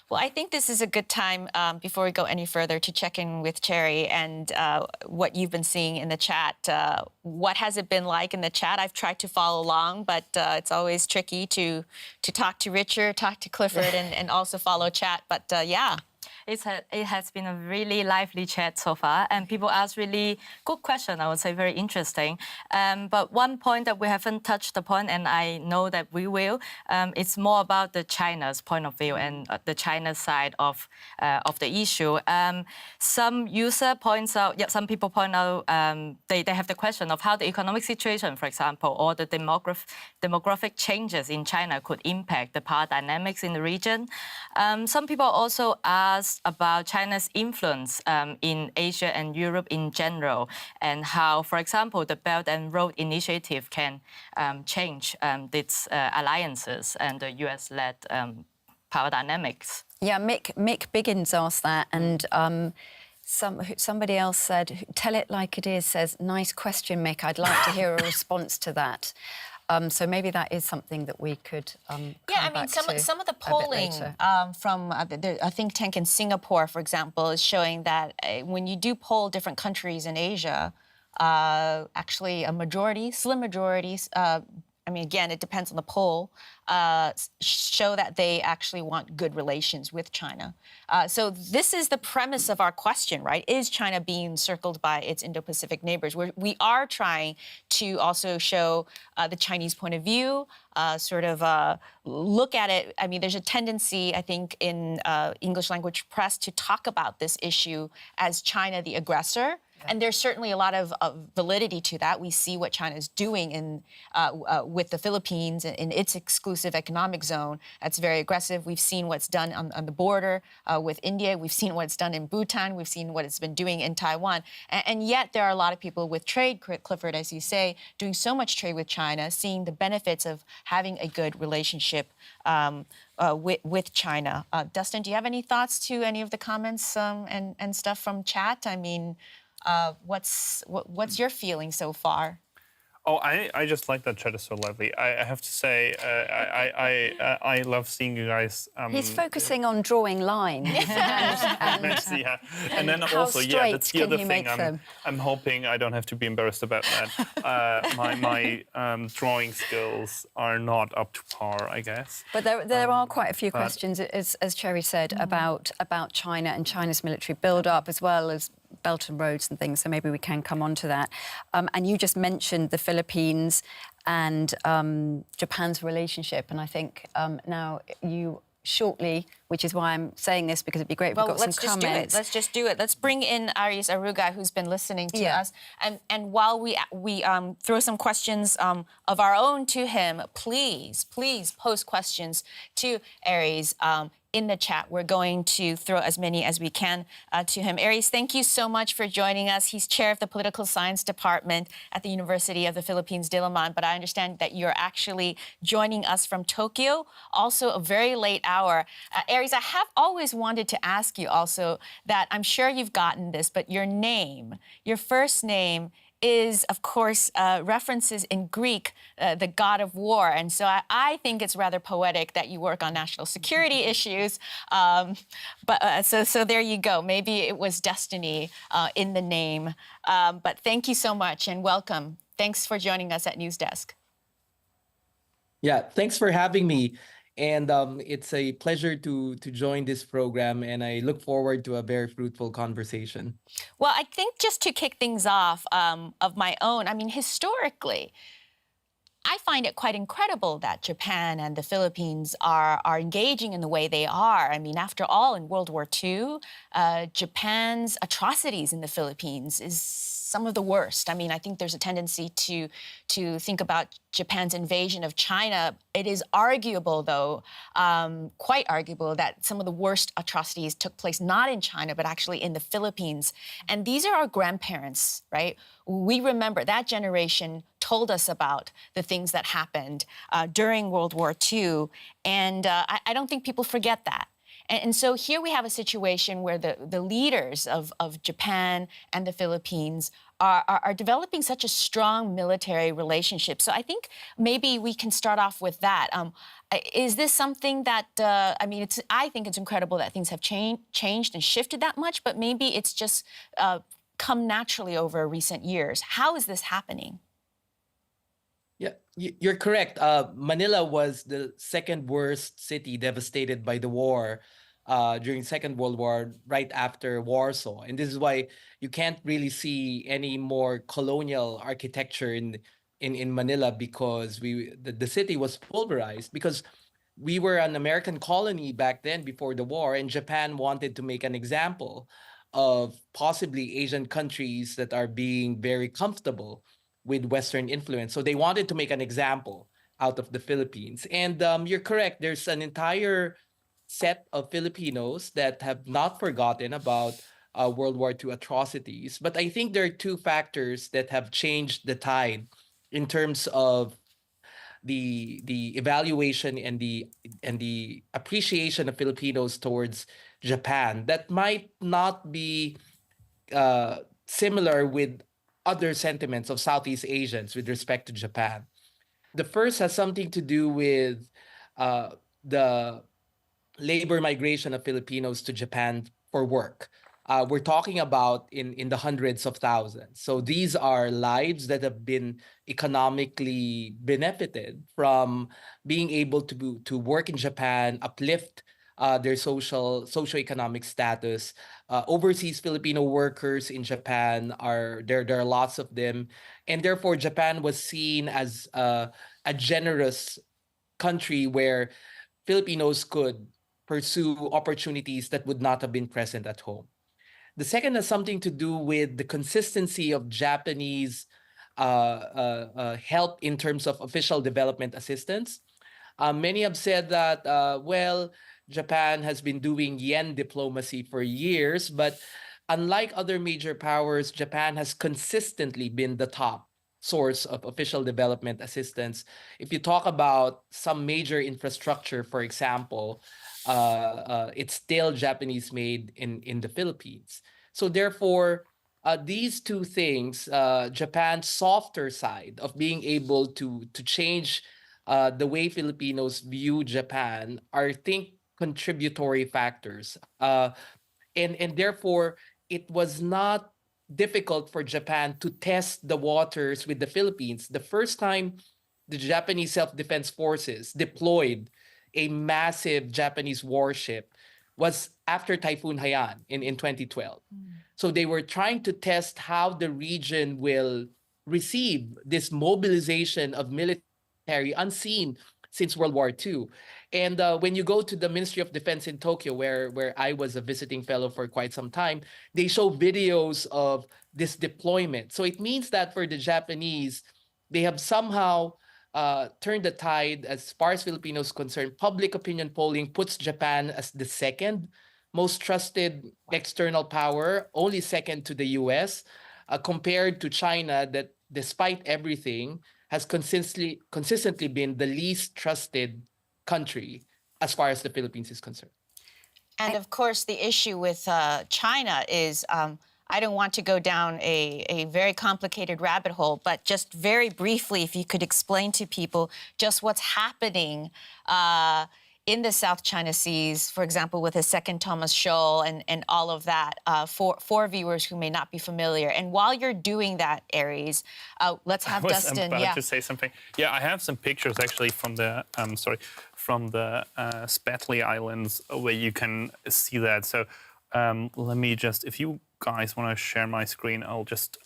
Well, I think this is a good time, before we go any further, to check in with Cherry and what you've been seeing in the chat. What has it been like in the chat? I've tried to follow along, but it's always tricky to talk to Richard, talk to Clifford, and also follow chat. But yeah. It has been a really lively chat so far, and people ask really good questions, I would say very interesting. But one point that we haven't touched upon, and I know that we will, it's more about the China's point of view and the China side of the issue. Some user points out, some people point out, they have the question of how the economic situation, for example, or the demographic changes in China could impact the power dynamics in the region. Some people also ask about China's influence in Asia and Europe in general, and how, for example, the Belt and Road Initiative can change its alliances and the US-led power dynamics. Yeah, Mick Biggins asked that, and somebody else said, "Tell it like it is." Says, "Nice question, Mick. I'd like to hear a response to that." So maybe that is something that we could some of the polling from a think tank in Singapore, for example, is showing that when you do poll different countries in Asia, actually a majority, slim majorities, I mean, again, it depends on the poll, show that they actually want good relations with China. So this is the premise of our question, right? Is China being encircled by its Indo-Pacific neighbors? We are trying to also show the Chinese point of view, sort of look at it. I mean, there's a tendency, I think, in English language press to talk about this issue as China the aggressor. And there's certainly a lot of validity to that. We see what China is doing with the Philippines in its exclusive economic zone. That's very aggressive. We've seen what's done on the border with India. We've seen what's done in Bhutan. We've seen what it's been doing in Taiwan. And yet there are a lot of people with trade, Clifford, as you say, doing so much trade with China, seeing the benefits of having a good relationship with China. Dustin, do you have any thoughts to any of the comments and stuff from chat? I mean, what's your feeling so far? Oh, I just like that chat is so lively. I have to say, I love seeing you guys. He's focusing on drawing lines. Yeah. And then how also, yeah, that's the straight other can you thing. make them? I'm hoping I don't have to be embarrassed about that. My drawing skills are not up to par, I guess. But there are quite a few questions, as Cherry said, about China and China's military build-up, as well as Belt and Roads and things, so maybe we can come on to that. And you just mentioned the Philippines and Japan's relationship, and I think now you shortly, which is why I'm saying this, because it'd be great if we got some comments. Let's just do it. Let's bring in Aries Aruga, who's been listening to us. And while we throw some questions of our own to him, please post questions to Aries in the chat. We're going to throw as many as we can to him. Aries, thank you so much for joining us. He's chair of the Political Science Department at the University of the Philippines, Diliman, but I understand that you're actually joining us from Tokyo, also a very late hour. Aries, I have always wanted to ask you also that I'm sure you've gotten this, but your name, your first name, is, of course, references in Greek, the god of war. And so I think it's rather poetic that you work on national security issues. So there you go. Maybe it was destiny in the name. But thank you so much and welcome. Thanks for joining us at News Desk. Yeah, thanks for having me. And it's a pleasure to join this program, and I look forward to a very fruitful conversation. Well, I think just to kick things off of my own, I mean, historically, I find it quite incredible that Japan and the Philippines are engaging in the way they are. I mean, after all, in World War II, Japan's atrocities in the Philippines is some of the worst. I mean, I think there's a tendency to think about Japan's invasion of China. It is arguable, though, quite arguable, that some of the worst atrocities took place not in China, but actually in the Philippines. And these are our grandparents, right? We remember that generation told us about the things that happened during World War II. And I don't think people forget that. And so here we have a situation where the leaders of Japan and the Philippines are developing such a strong military relationship. So I think maybe we can start off with that. Is this something that, I think it's incredible that things have changed and shifted that much, but maybe it's just come naturally over recent years. How is this happening? Yeah, you're correct. Manila was the second worst city devastated by the war during Second World War, right after Warsaw. And this is why you can't really see any more colonial architecture in Manila, because the city was pulverized, because we were an American colony back then before the war, and Japan wanted to make an example of possibly Asian countries that are being very comfortable with Western influence. So they wanted to make an example out of the Philippines. And you're correct, there's an entire set of Filipinos that have not forgotten about World War II atrocities. But I think there are two factors that have changed the tide in terms of the evaluation and the appreciation of Filipinos towards Japan that might not be similar with other sentiments of Southeast Asians with respect to Japan. The first has something to do with the labor migration of Filipinos to Japan for work. we're talking about in the hundreds of thousands. So these are lives that have been economically benefited from being able to work in Japan, uplift their socioeconomic status. Overseas Filipino workers in Japan there are lots of them, and therefore Japan was seen as a generous country where Filipinos could pursue opportunities that would not have been present at home. The second has something to do with the consistency of Japanese help in terms of official development assistance. Many have said that, well, Japan has been doing yen diplomacy for years, but unlike other major powers, Japan has consistently been the top source of official development assistance. If you talk about some major infrastructure, for example, it's still Japanese made in the Philippines. So therefore, these two things, Japan's softer side of being able to change the way Filipinos view Japan are, I think, contributory factors. And therefore, it was not difficult for Japan to test the waters with the Philippines. The first time the Japanese self-defense forces deployed a massive Japanese warship was after Typhoon Haiyan in 2012. So they were trying to test how the region will receive this mobilization of military unseen since World War II. And when you go to the Ministry of Defense in Tokyo, where I was a visiting fellow for quite some time, they show videos of this deployment. So it means that for the Japanese, they have somehow turned the tide as far as Filipinos concerned. Public opinion polling puts Japan as the second most trusted external power, only second to the US, compared to China that, despite everything, has consistently been the least trusted country as far as the Philippines is concerned. And of course, the issue with China is, I don't want to go down a very complicated rabbit hole, but just very briefly, if you could explain to people just what's happening in the South China Seas, for example, with the Second Thomas Shoal and all of that, for viewers who may not be familiar. And while you're doing that, Aries, let's have Dustin. I'm about to say something. Yeah, I have some pictures actually from the Spratly Islands where you can see that. So let me just, if you guys want to share my screen, I'll just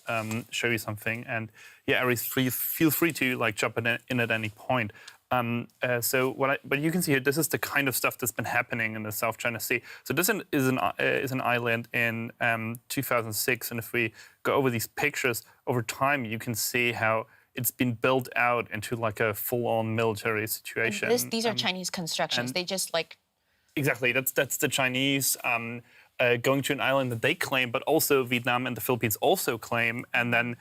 show you something. And yeah, Aries, feel free to like jump in at any point. But you can see here, this is the kind of stuff that's been happening in the South China Sea. So this is an island in 2006, and if we go over these pictures over time, you can see how it's been built out into like a full-on military situation. These are Chinese constructions. They just like exactly. That's the Chinese going to an island that they claim, but also Vietnam and the Philippines also claim, and then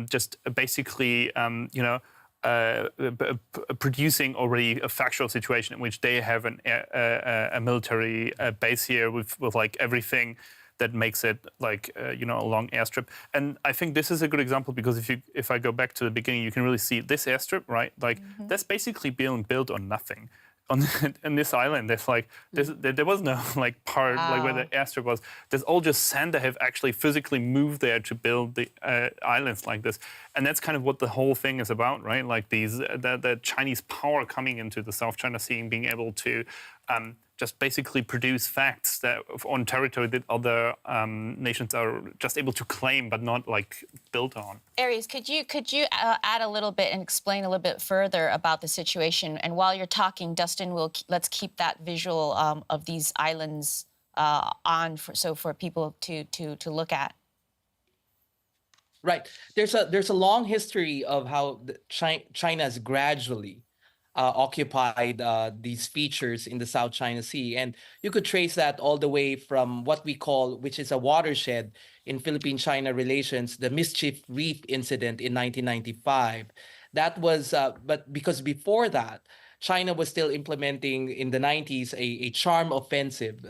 just basically producing already a factual situation in which they have a military base here with like everything that makes it like a long airstrip. And I think this is a good example because if I go back to the beginning, you can really see this airstrip, right? Like that's basically being built on nothing. On this island, there was no like part like where the airstrip was. There's all just sand that have actually physically moved there to build the islands like this, and that's kind of what the whole thing is about, right? Like the Chinese power coming into the South China Sea and being able to just basically produce facts that on territory that other nations are just able to claim but not like built on. Aries, could you add a little bit and explain a little bit further about the situation? And while you're talking, Dustin, let's keep that visual of these islands on for people to look at. Right. There's a long history of how China has gradually occupied these features in the South China Sea. And you could trace that all the way from what we call, which is a watershed in Philippine-China relations, the Mischief Reef incident in 1995. That was, but because before that, China was still implementing in the 90s a charm offensive.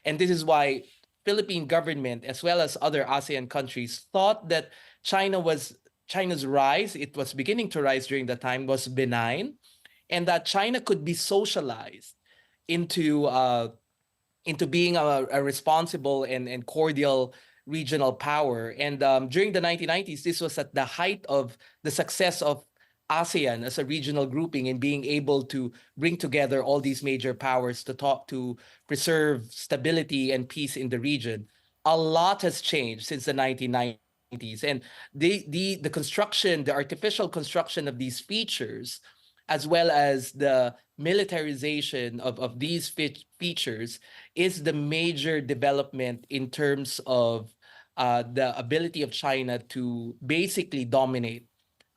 And this is why Philippine government, as well as other ASEAN countries, thought that China's rise, it was beginning to rise during that time, was benign, and that China could be socialized into into being a responsible and cordial regional power. And during the 1990s, this was at the height of the success of ASEAN as a regional grouping in being able to bring together all these major powers to talk to preserve stability and peace in the region. A lot has changed since the 1990s, and the construction, the artificial construction of these features, as well as the militarization of these features, is the major development in terms of the ability of China to basically dominate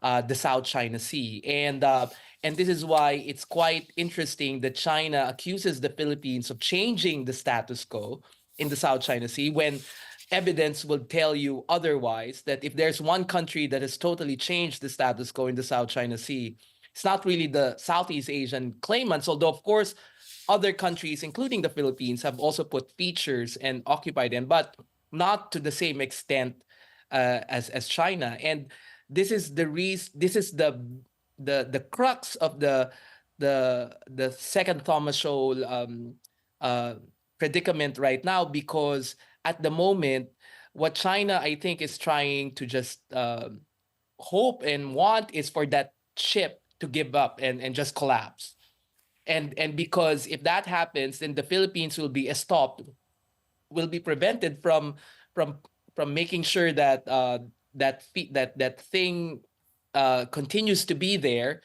the South China Sea. And this is why it's quite interesting that China accuses the Philippines of changing the status quo in the South China Sea, when evidence will tell you otherwise, that if there's one country that has totally changed the status quo in the South China Sea, it's not really the Southeast Asian claimants, although, of course, other countries, including the Philippines, have also put features and occupied them, but not to the same extent as China. And this is the the crux of the second Thomas Shoal predicament right now, because at the moment, what China, I think, is trying to just hope and want is for that ship to give up and just collapse. And because if that happens, then the Philippines will be stopped, will be prevented from making sure that that thing continues to be there,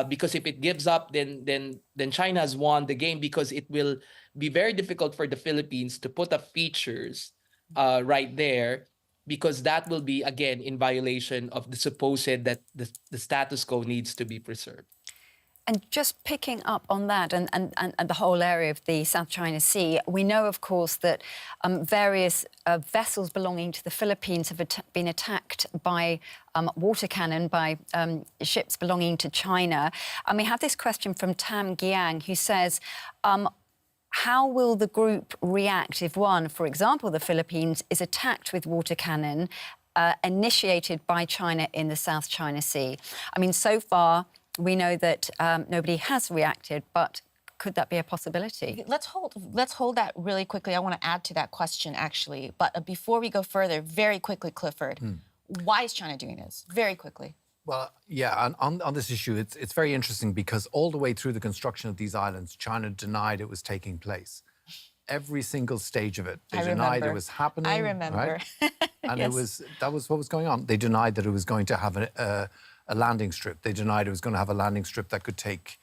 because if it gives up, then China has won the game, because it will be very difficult for the Philippines to put up features right there, because that will be, again, in violation of the supposed that the status quo needs to be preserved. And just picking up on that and the whole area of the South China Sea, we know, of course, that various vessels belonging to the Philippines have been attacked by water cannon, by ships belonging to China. And we have this question from Tam Giang, who says, how will the group react if one, for example, the Philippines, is attacked with water cannon initiated by China in the South China Sea? I mean, so far, we know that nobody has reacted, but could that be a possibility? Let's hold that really quickly. I want to add to that question, actually. But before we go further, very quickly, Clifford, why is China doing this? Very quickly. Well, yeah, and on this issue, it's very interesting, because all the way through the construction of these islands, China denied it was taking place. Every single stage of it. They denied it was happening. I remember. Right? And yes. that was what was going on. They denied that it was going to have a landing strip. They denied it was going to have a landing strip that could take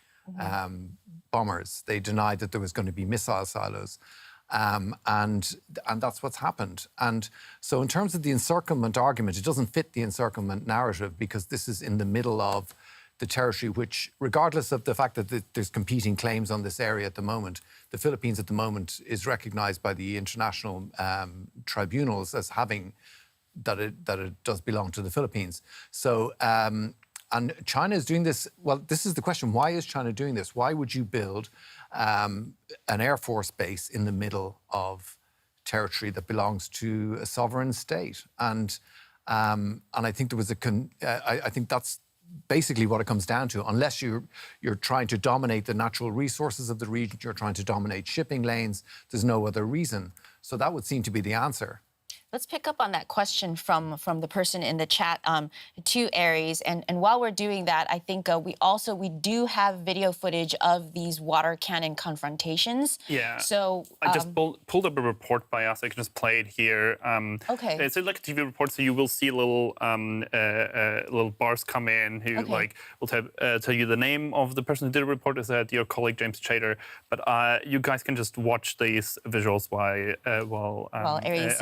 bombers. They denied that there was going to be missile silos. And that's what's happened. And so in terms of the encirclement argument, it doesn't fit the encirclement narrative, because this is in the middle of the territory which, regardless of the fact that there's competing claims on this area at the moment, the Philippines at the moment is recognized by the international tribunals as having that it does belong to the Philippines. So, and China is doing this. Well, this is the question. Why is China doing this? Why would you build an Air Force base in the middle of territory that belongs to a sovereign state? And I think there was I think that's basically what it comes down to. Unless you're trying to dominate the natural resources of the region, you're trying to dominate shipping lanes, there's no other reason. So that would seem to be the answer. Let's pick up on that question from the person in the chat to Aries. And while we're doing that, I think we do have video footage of these water cannon confrontations. Yeah. So I just pulled up a report by us. I can just play it here. Okay. It's like a TV report, so you will see little bars come in who will tell you the name of the person who did the report. Is that your colleague James Chater? But you guys can just watch these visuals while Aries,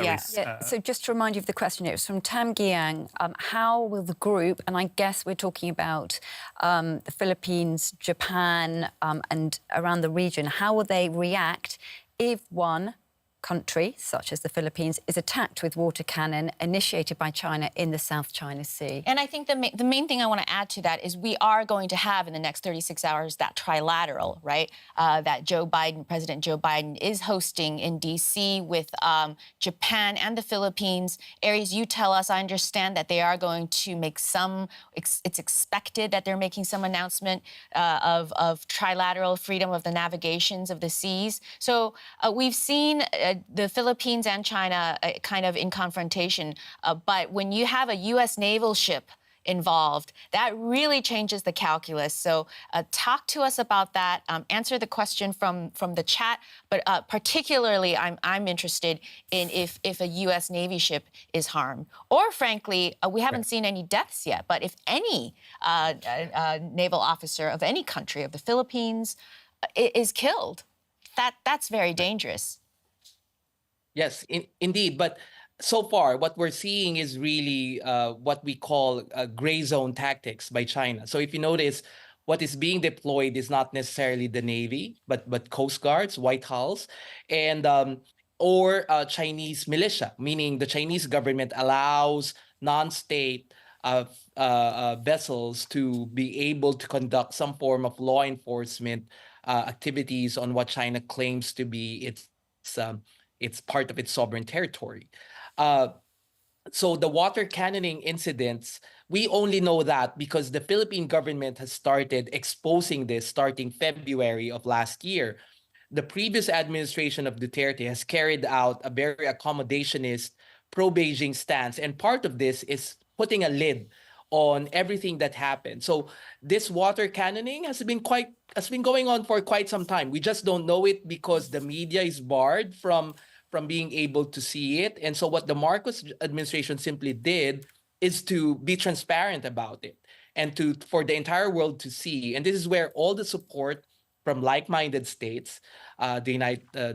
So just to remind you of the question, it was from Tam Giang. How will the group, and I guess we're talking about the Philippines, Japan, and around the region, how will they react if one, country, such as the Philippines, is attacked with water cannon initiated by China in the South China Sea. And I think the main thing I want to add to that is we are going to have in the next 36 hours that trilateral, right, that President Joe Biden is hosting in D.C. with Japan and the Philippines. Aries, you tell us, I understand that they are going to make it's expected that they're making some announcement of trilateral freedom of the navigations of the seas. So we've seen the Philippines and China kind of in confrontation. But when you have a U.S. naval ship involved, that really changes the calculus. So talk to us about that. Answer the question from the chat. But particularly, I'm interested in if a U.S. Navy ship is harmed. Or frankly, we haven't seen any deaths yet. But if any naval officer of any country, of the Philippines, is killed, that's very dangerous. Yes, indeed. But so far, what we're seeing is really what we call gray zone tactics by China. So if you notice, what is being deployed is not necessarily the Navy, but Coast Guards, White Hulls, and or Chinese militia, meaning the Chinese government allows non-state vessels to be able to conduct some form of law enforcement activities on what China claims to be it's part of its sovereign territory. So the water cannoning incidents, we only know that because the Philippine government has started exposing this starting February of last year. The previous administration of Duterte has carried out a very accommodationist, pro-Beijing stance. And part of this is putting a lid on everything that happened. So this water cannoning has been going on for quite some time. We just don't know it because the media is barred from being able to see it. And so what the Marcos administration simply did is to be transparent about it and for the entire world to see. And this is where all the support from like-minded states, the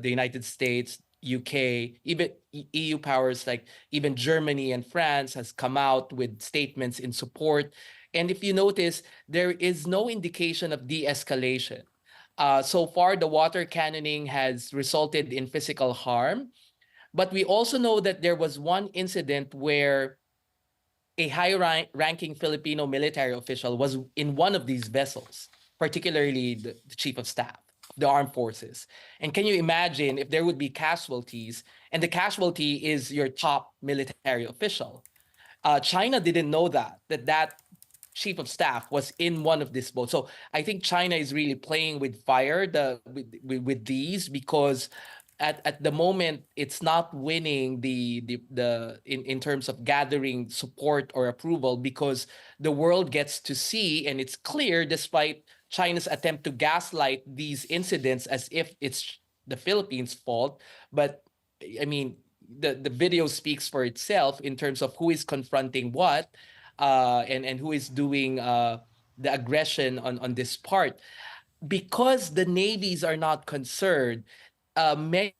United States, UK, even EU powers like even Germany and France has come out with statements in support. And if you notice, there is no indication of de-escalation. So far, the water cannoning has resulted in physical harm. But we also know that there was one incident where a high-ranking Filipino military official was in one of these vessels, particularly the chief of staff, the armed forces. And can you imagine if there would be casualties, and the casualty is your top military official? China didn't know that chief of staff was in one of these boats. So I think China is really playing with fire with these because at the moment it's not winning in terms of gathering support or approval because the world gets to see, and it's clear despite China's attempt to gaslight these incidents as if it's the Philippines' fault. But I mean, the video speaks for itself in terms of who is confronting what. And who is doing the aggression on this part. Because the navies are not concerned, many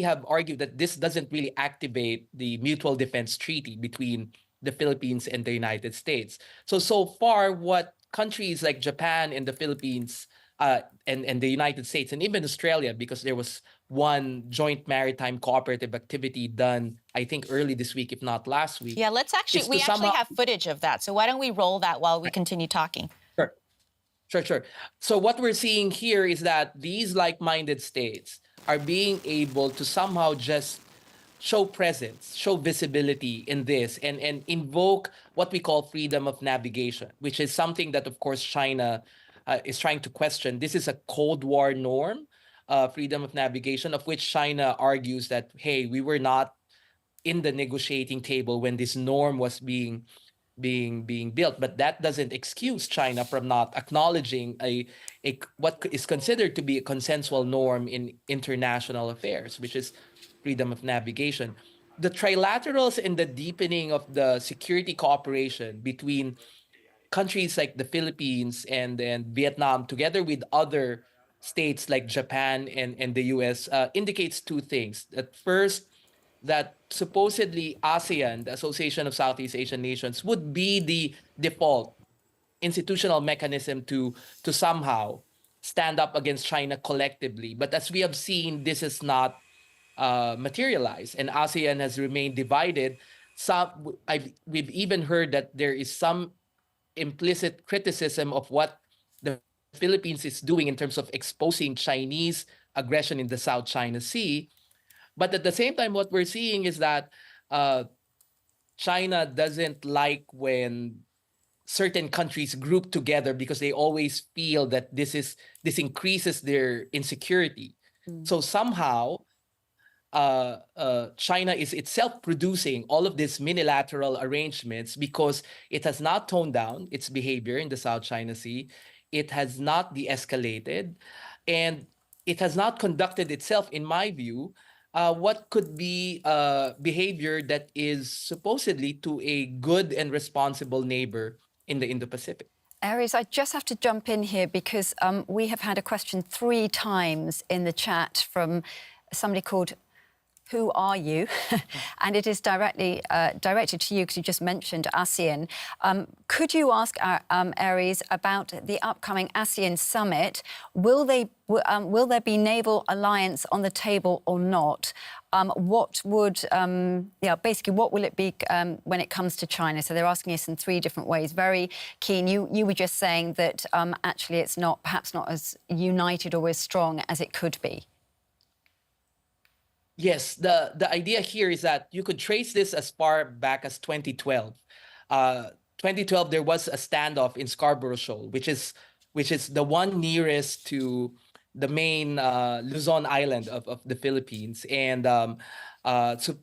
have argued that this doesn't really activate the mutual defense treaty between the Philippines and the United States. So far, what countries like Japan and the Philippines and the United States and even Australia, because there was one joint maritime cooperative activity done, I think, early this week, if not last week. Yeah, we actually have footage of that. So why don't we roll that while we continue talking? Sure. So what we're seeing here is that these like-minded states are being able to somehow just show presence, show visibility in this, and invoke what we call freedom of navigation, which is something that, of course, China is trying to question. This is a Cold War norm, freedom of navigation, of which China argues that, hey, we were not in the negotiating table when this norm was being built. But that doesn't excuse China from not acknowledging what is considered to be a consensual norm in international affairs, which is freedom of navigation. The trilaterals and the deepening of the security cooperation between countries like the Philippines and Vietnam, together with other states like Japan and the US, indicates two things. At first, that supposedly ASEAN, the Association of Southeast Asian Nations, would be the default institutional mechanism to somehow stand up against China collectively. But as we have seen, this is not materialize, and ASEAN has remained divided. We've even heard that there is some implicit criticism of what the Philippines is doing in terms of exposing Chinese aggression in the South China Sea. But at the same time, what we're seeing is that China doesn't like when certain countries group together because they always feel that this increases their insecurity. So somehow China is itself producing all of these unilateral arrangements because it has not toned down its behavior in the South China Sea. It has not de-escalated, and it has not conducted itself, in my view, what could be behavior that is supposedly to a good and responsible neighbor in the Indo-Pacific. Aries, I just have to jump in here because we have had a question 3 times in the chat from somebody called Who Are You? And it is directly directed to you because you just mentioned ASEAN. Could you ask Aries about the upcoming ASEAN summit? Will there be naval alliance on the table or not? What would, basically, what will it be when it comes to China? So they're asking us in 3 different ways. Very keen. You were just saying that actually it's perhaps not as united or as strong as it could be. Yes, the idea here is that you could trace this as far back as 2012. 2012, there was a standoff in Scarborough Shoal, which is the one nearest to the main Luzon Island of the Philippines. And so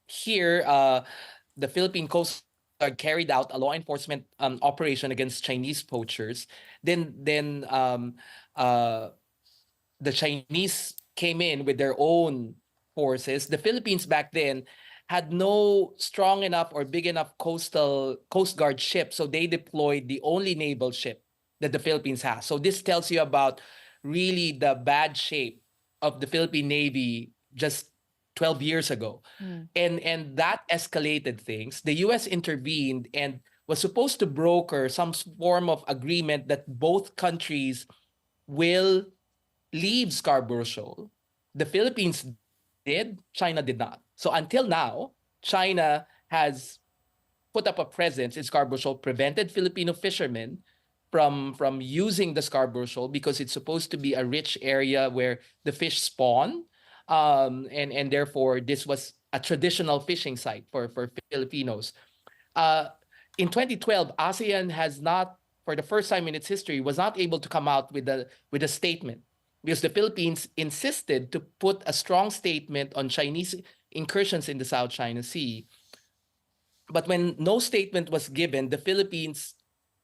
here, the Philippine Coast Guard carried out a law enforcement operation against Chinese poachers. Then the Chinese came in with their own forces. The Philippines back then had no strong enough or big enough Coast Guard ship, so they deployed the only naval ship that the Philippines has. So this tells you about really the bad shape of the Philippine Navy just 12 years ago. And that escalated things. The US intervened and was supposed to broker some form of agreement that both countries will leave Scarborough Shoal. The Philippines did, China did not. So until now, China has put up a presence in Scarborough Shoal, prevented Filipino fishermen from using the Scarborough Shoal because it's supposed to be a rich area where the fish spawn. And therefore, this was a traditional fishing site for Filipinos. In 2012, ASEAN has not, for the first time in its history, was not able to come out with a statement, because the Philippines insisted to put a strong statement on Chinese incursions in the South China Sea. But when no statement was given, the Philippines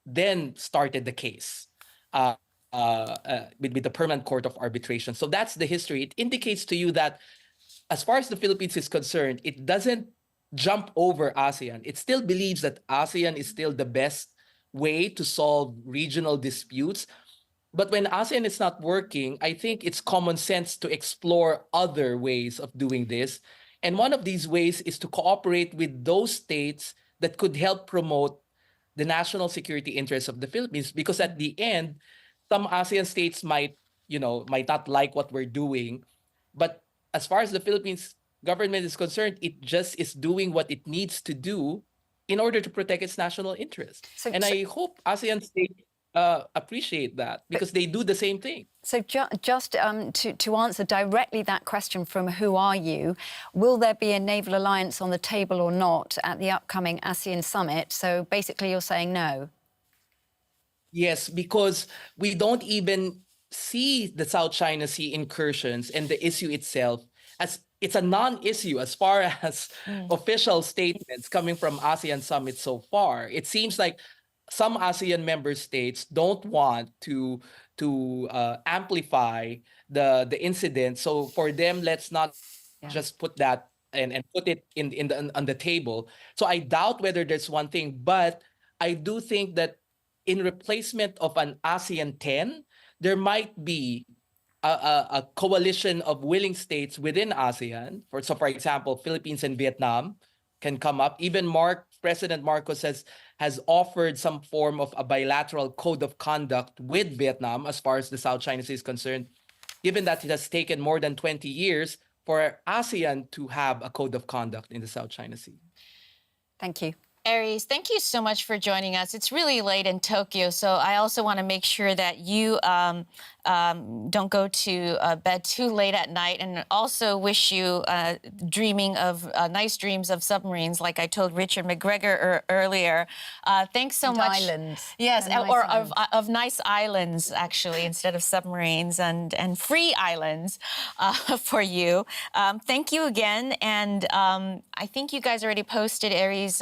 then started the case with the Permanent Court of Arbitration. So that's the history. It indicates to you that as far as the Philippines is concerned, it doesn't jump over ASEAN. It still believes that ASEAN is still the best way to solve regional disputes. But when ASEAN is not working, I think it's common sense to explore other ways of doing this. And one of these ways is to cooperate with those states that could help promote the national security interests of the Philippines. Because at the end, some ASEAN states might not like what we're doing. But as far as the Philippines government is concerned, it just is doing what it needs to do in order to protect its national interest. I hope ASEAN states appreciate that, because they do the same thing. So just to answer directly that question from Who Are You, will there be a naval alliance on the table or not at the upcoming ASEAN summit? So basically you're saying no. Yes, because we don't even see the South China Sea incursions and the issue itself as it's a non-issue as far as official statements coming from ASEAN summit so far. It seems like some ASEAN member states don't want to amplify the incident. So for them, let's not just put that and put it on the table. So I doubt whether there's one thing, but I do think that in replacement of an ASEAN 10, there might be a coalition of willing states within ASEAN. For example, Philippines and Vietnam can come up. Even President Marcos has offered some form of a bilateral code of conduct with Vietnam as far as the South China Sea is concerned, given that it has taken more than 20 years for ASEAN to have a code of conduct in the South China Sea. Thank you. Aries, thank you so much for joining us. It's really late in Tokyo, so I also want to make sure that you don't go to bed too late at night, and also wish you dreaming of nice dreams of submarines, like I told Richard McGregor earlier. Thanks so much. Islands. Yes, Nice or islands. of nice islands, actually, instead of submarines, and free islands for you. Thank you again, and I think you guys already posted Aries'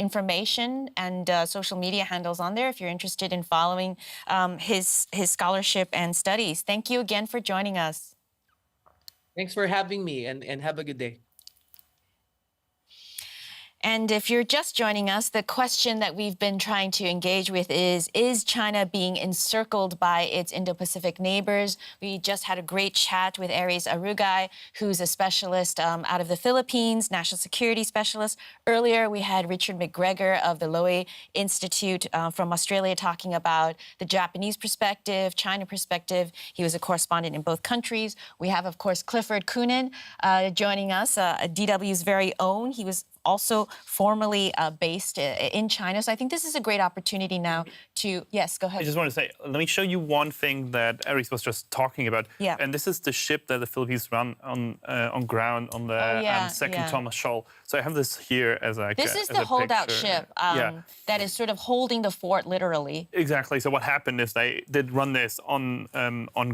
information and social media handles on there if you're interested in following his scholarship and studies. Thank you again for joining us. Thanks for having me, and have a good day. And if you're just joining us, the question that we've been trying to engage with is China being encircled by its Indo-Pacific neighbors? We just had a great chat with Aries Arugai, who's a specialist out of the Philippines, national security specialist. Earlier, we had Richard McGregor of the Lowy Institute from Australia talking about the Japanese perspective, China perspective. He was a correspondent in both countries. We have, of course, Clifford Coonan joining us, DW's very own. He was also formerly based in China. So I think this is a great opportunity now to, yes, go ahead. I just want to say, let me show you one thing that Aries was just talking about. Yeah. And this is the ship that the Philippines run on ground on the second Thomas Shoal. So I have this here as a This is the holdout ship Yeah. that is sort of holding the fort, literally. Exactly. So what happened is they did run this on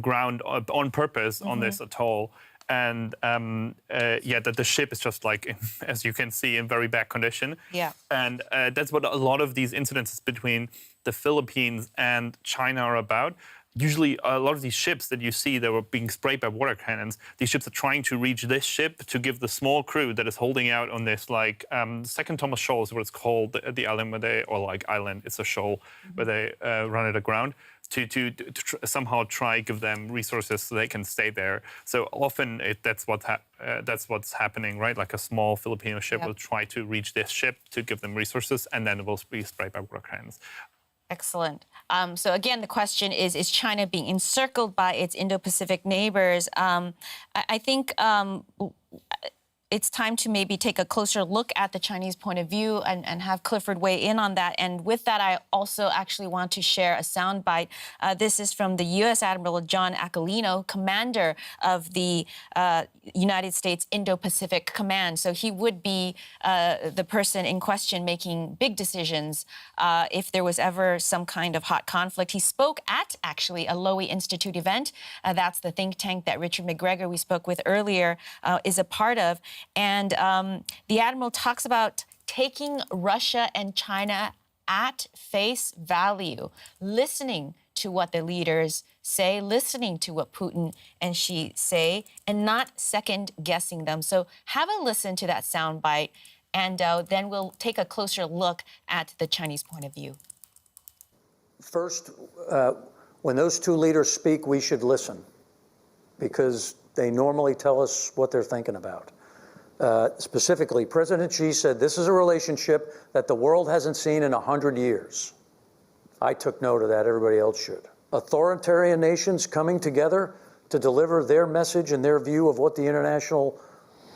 ground on purpose on this atoll. And that the ship is just like, as you can see, in very bad condition. Yeah. And that's what a lot of these incidences between the Philippines and China are about. Usually, a lot of these ships that you see that were being sprayed by water cannons, these ships are trying to reach this ship to give the small crew that is holding out on this, like, Second Thomas Shoal is what it's called, the island where they, or like island, it's a shoal where they run it aground. To somehow try give them resources so they can stay there. So often that's what's happening, right? Like a small Filipino ship will try to reach this ship to give them resources, and then it will be sprayed by water cannons. Excellent. So again, the question is China being encircled by its Indo-Pacific neighbors? I think it's time to maybe take a closer look at the Chinese point of view and have Clifford weigh in on that. And with that, I also actually want to share a soundbite. This is from the U.S. Admiral John Aquilino, commander of the United States Indo-Pacific Command. So he would be the person in question making big decisions if there was ever some kind of hot conflict. He spoke at, actually, a Lowy Institute event. That's the think tank that Richard McGregor, we spoke with earlier, is a part of. And the Admiral talks about taking Russia and China at face value, listening to what the leaders say, listening to what Putin and Xi say, and not second-guessing them. So have a listen to that soundbite, and then we'll take a closer look at the Chinese point of view. First, when those two leaders speak, we should listen, because they normally tell us what they're thinking about. Specifically, President Xi said this is a relationship that the world hasn't seen in 100 years. I took note of that. Everybody else should. Authoritarian nations coming together to deliver their message and their view of what the international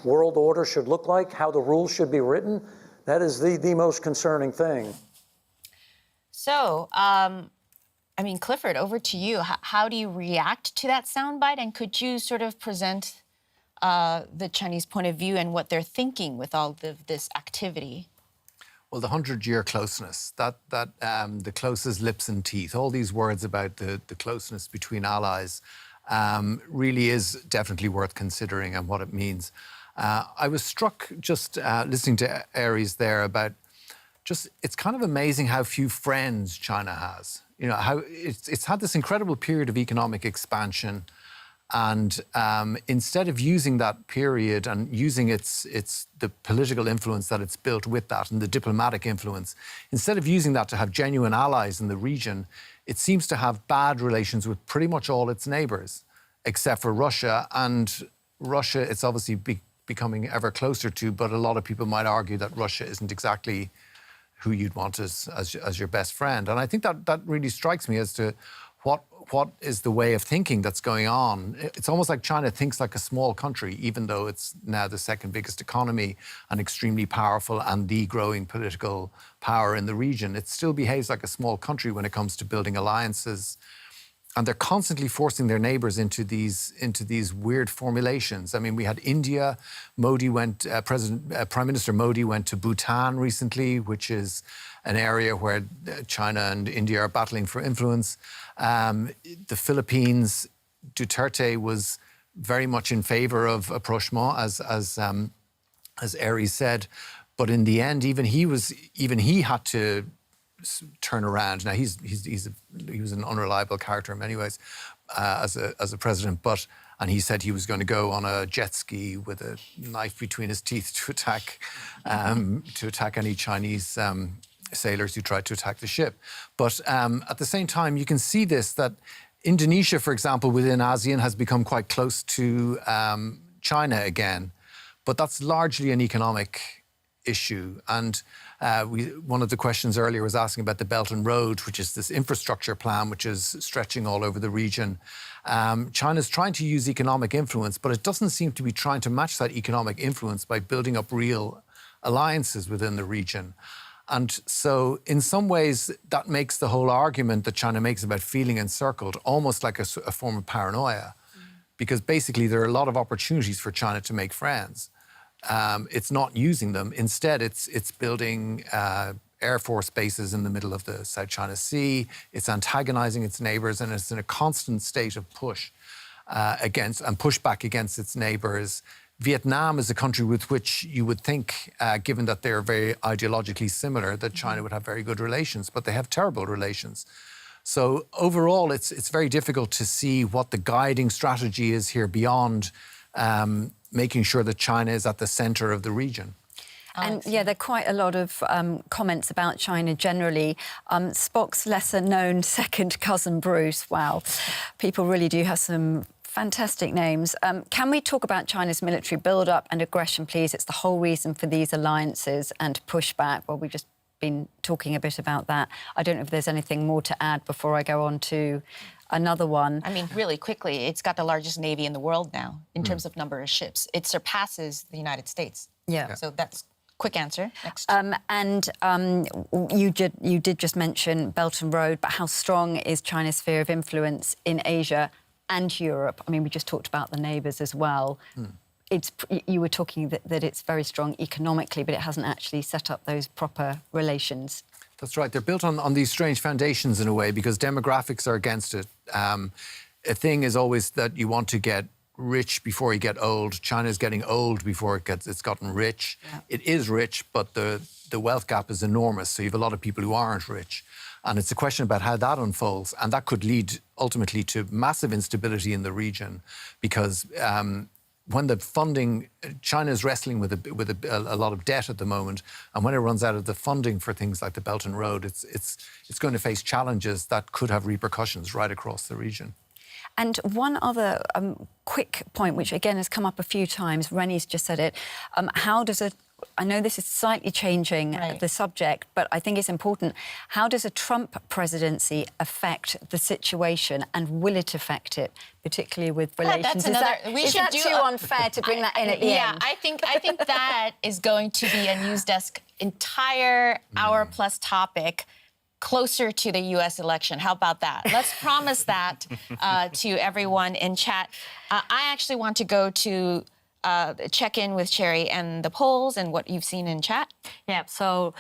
world order should look like, how the rules should be written. That is the most concerning thing. So, I mean, Clifford, over to you. How do you react to that soundbite? And could you sort of present the Chinese point of view and what they're thinking with all of this activity? Well, the 100-year closeness, the closest lips and teeth, all these words about the closeness between allies really is definitely worth considering and what it means. I was struck just listening to Aries there about it's kind of amazing how few friends China has. You know, how it's had this incredible period of economic expansion. And instead of using that period and using the political influence that it's built with that and the diplomatic influence, instead of using that to have genuine allies in the region, it seems to have bad relations with pretty much all its neighbours, except for Russia. And Russia, it's obviously becoming ever closer to, but a lot of people might argue that Russia isn't exactly who you'd want as your best friend. And I think that really strikes me as to what is the way of thinking that's going on. It's almost like China thinks like a small country, even though it's now the second biggest economy and extremely powerful and the growing political power in the region. It still behaves like a small country when it comes to building alliances. And they're constantly forcing their neighbours into these weird formulations. I mean, we had India. Prime Minister Modi went to Bhutan recently, which is an area where China and India are battling for influence. The Philippines, Duterte was very much in favour of approachement, as Aries said, but in the end, even he had to turn around. Now he was an unreliable character in many ways as a president, and he said he was going to go on a jet ski with a knife between his teeth to attack any Chinese sailors who tried to attack the ship. But at the same time, you can see that Indonesia, for example, within ASEAN has become quite close to China again, but that's largely an economic issue. And one of the questions earlier was asking about the Belt and Road, which is this infrastructure plan which is stretching all over the region. China's trying to use economic influence, but it doesn't seem to be trying to match that economic influence by building up real alliances within the region. And so in some ways, that makes the whole argument that China makes about feeling encircled almost like a form of paranoia, because basically there are a lot of opportunities for China to make friends. It's not using them. Instead, it's building Air Force bases in the middle of the South China Sea. It's antagonizing its neighbors, and it's in a constant state of pushback against its neighbors. Vietnam is a country with which you would think, given that they're very ideologically similar, that China would have very good relations, but they have terrible relations. So overall, it's very difficult to see what the guiding strategy is here beyond making sure that China is at the centre of the region. And yeah, there are quite a lot of comments about China generally. Spock's lesser-known second cousin Bruce. Wow, people really do have some fantastic names. Can we talk about China's military build-up and aggression, please? It's the whole reason for these alliances and pushback. Well, we've just been talking a bit about that. I don't know if there's anything more to add before I go on to another one. I mean, really quickly, it's got the largest Navy in the world now in terms of number of ships. It surpasses the United States. Yeah. So that's quick answer. Next. You did just mention Belt and Road, but how strong is China's sphere of influence in Asia and Europe? I mean, we just talked about the neighbours as well. You were talking that it's very strong economically, but it hasn't actually set up those proper relations. That's right. They're built on these strange foundations in a way because demographics are against it. A thing is always that you want to get rich before you get old. China's getting old before it's gotten rich. Yeah. It is rich, but the wealth gap is enormous. So you have a lot of people who aren't rich. And it's a question about how that unfolds. And that could lead ultimately to massive instability in the region because when the funding, China is wrestling with a lot of debt at the moment, and when it runs out of the funding for things like the Belt and Road, it's going to face challenges that could have repercussions right across the region. And one other quick point, which again has come up a few times, Rennie's just said it, I know this is slightly changing the subject, but I think it's important. How does a Trump presidency affect the situation, and will it affect it, particularly with relations? Is that too unfair to bring that in at the end? Yeah, I think that is going to be a News Desk entire hour-plus topic closer to the U.S. election. How about that? Let's promise that to everyone in chat. I actually want to go to check in with Cherry and the polls and what you've seen in chat. Yeah, so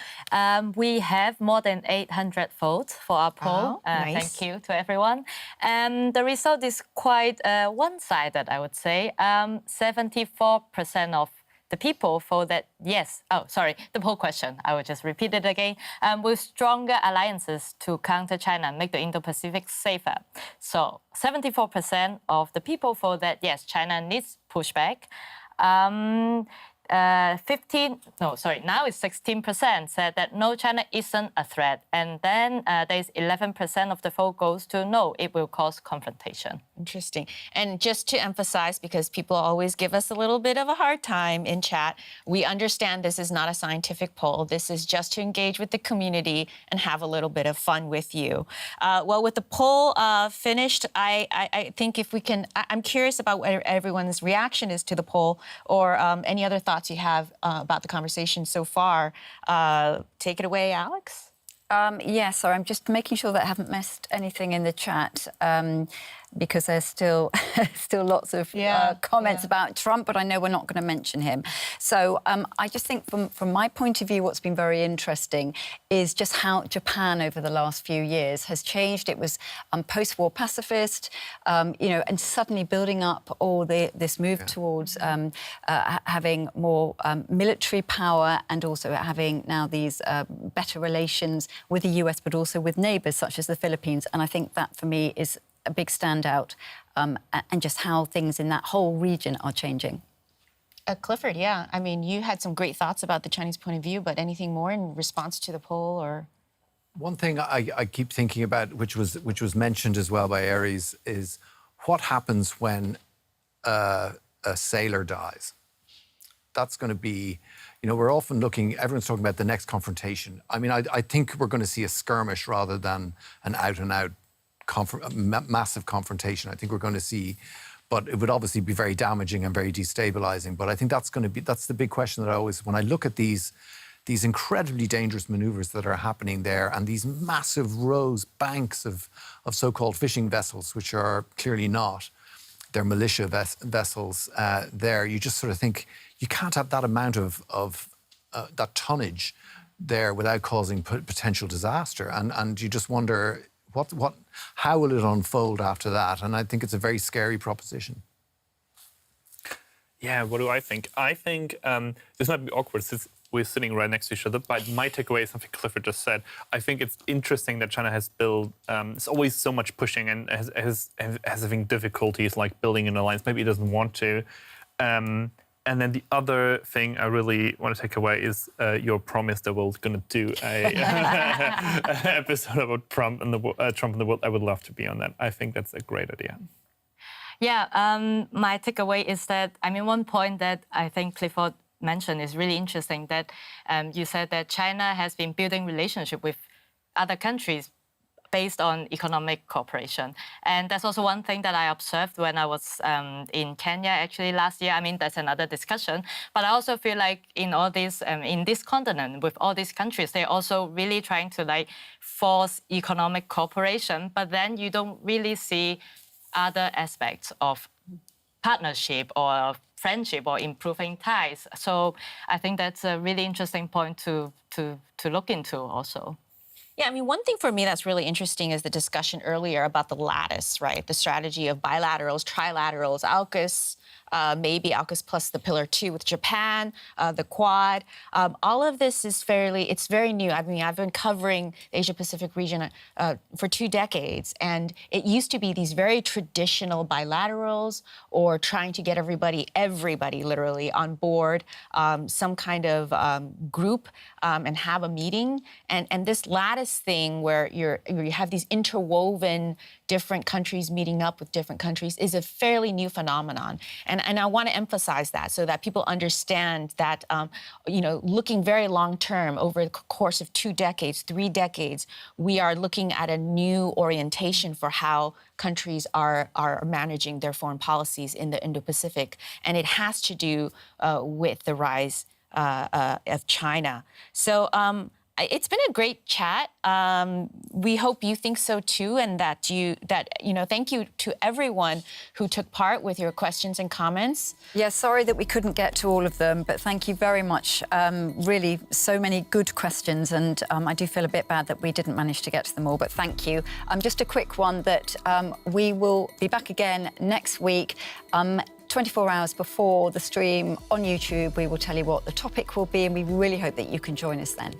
we have more than 800 votes for our poll. Nice. Thank you to everyone. The result is quite one-sided, I would say. 74% of the people voted yes. Oh, sorry, the poll question. I will just repeat it again. With stronger alliances to counter China and make the Indo-Pacific safer. So 74% of the people voted yes, China needs pushback. now it's 16% said that no, China isn't a threat. And then there's 11% of the vote goes to no, it will cause confrontation. Interesting. And just to emphasize, because people always give us a little bit of a hard time in chat, we understand this is not a scientific poll. This is just to engage with the community and have a little bit of fun with you. Well, with the poll finished, I think if we can, I'm curious about what everyone's reaction is to the poll, or any other thoughts you have about the conversation so far. Take it away, Alex. Yeah, sorry, I'm just making sure that I haven't missed anything in the chat, because there's still lots of comments about Trump, but I know we're not going to mention him. So I just think from my point of view, what's been very interesting is just how Japan over the last few years has changed. It was post-war pacifist, and suddenly building up all this move towards having more military power, and also having now these better relations with the US, but also with neighbours such as the Philippines. And I think that, for me, is a big standout, and just how things in that whole region are changing. Clifford, yeah. I mean, you had some great thoughts about the Chinese point of view, but anything more in response to the poll, or? One thing I keep thinking about, which was mentioned as well by Aries, is what happens when a sailor dies. That's going to be, we're often everyone's talking about the next confrontation. I mean, I think we're going to see a skirmish rather than an out-and-out massive confrontation. I think we're going to see, but it would obviously be very damaging and very destabilizing. But I think that's the big question that I always, when I look at these incredibly dangerous maneuvers that are happening there, and these massive banks of so-called fishing vessels, which are clearly not, they're militia vessels there. You just sort of think, you can't have that amount of that tonnage there without causing potential disaster. And you just wonder, how will it unfold after that? And I think it's a very scary proposition. Yeah, what do I think? I think this might be awkward since we're sitting right next to each other, but my takeaway is something Clifford just said. I think it's interesting that China has built, it's always so much pushing and has having difficulties like building an alliance. Maybe it doesn't want to. And then the other thing I really want to take away is your promise that we're going to do an episode about Trump and the world. I would love to be on that. I think that's a great idea. Yeah, my takeaway is that, one point that I think Clifford mentioned is really interesting, that you said that China has been building relationship with other countries based on economic cooperation. And that's also one thing that I observed when I was in Kenya actually last year. That's another discussion. But I also feel like in all this, in this continent, with all these countries, they're also really trying to force economic cooperation, but then you don't really see other aspects of partnership or friendship or improving ties. So I think that's a really interesting point to look into also. Yeah, one thing for me that's really interesting is the discussion earlier about the lattice, right? The strategy of bilaterals, trilaterals, AUKUS, maybe AUKUS plus the Pillar 2 with Japan, the Quad. All of this is it's very new. I've been covering the Asia-Pacific region for 2 decades, and it used to be these very traditional bilaterals, or trying to get everybody literally on board, some kind of group, and have a meeting. And this lattice thing where you have these interwoven different countries meeting up with different countries is a fairly new phenomenon. And I want to emphasize that so that people understand that, looking very long term over the course of 2 decades, 3 decades, we are looking at a new orientation for how countries are managing their foreign policies in the Indo-Pacific. And it has to do with the rise of China. So it's been a great chat. We hope you think so too, and that thank you to everyone who took part with your questions and comments. Yeah, sorry that we couldn't get to all of them, but thank you very much. Really, so many good questions, and I do feel a bit bad that we didn't manage to get to them all, but thank you. Just a quick one that we will be back again next week. 24 hours before the stream on YouTube, we will tell you what the topic will be, and we really hope that you can join us then.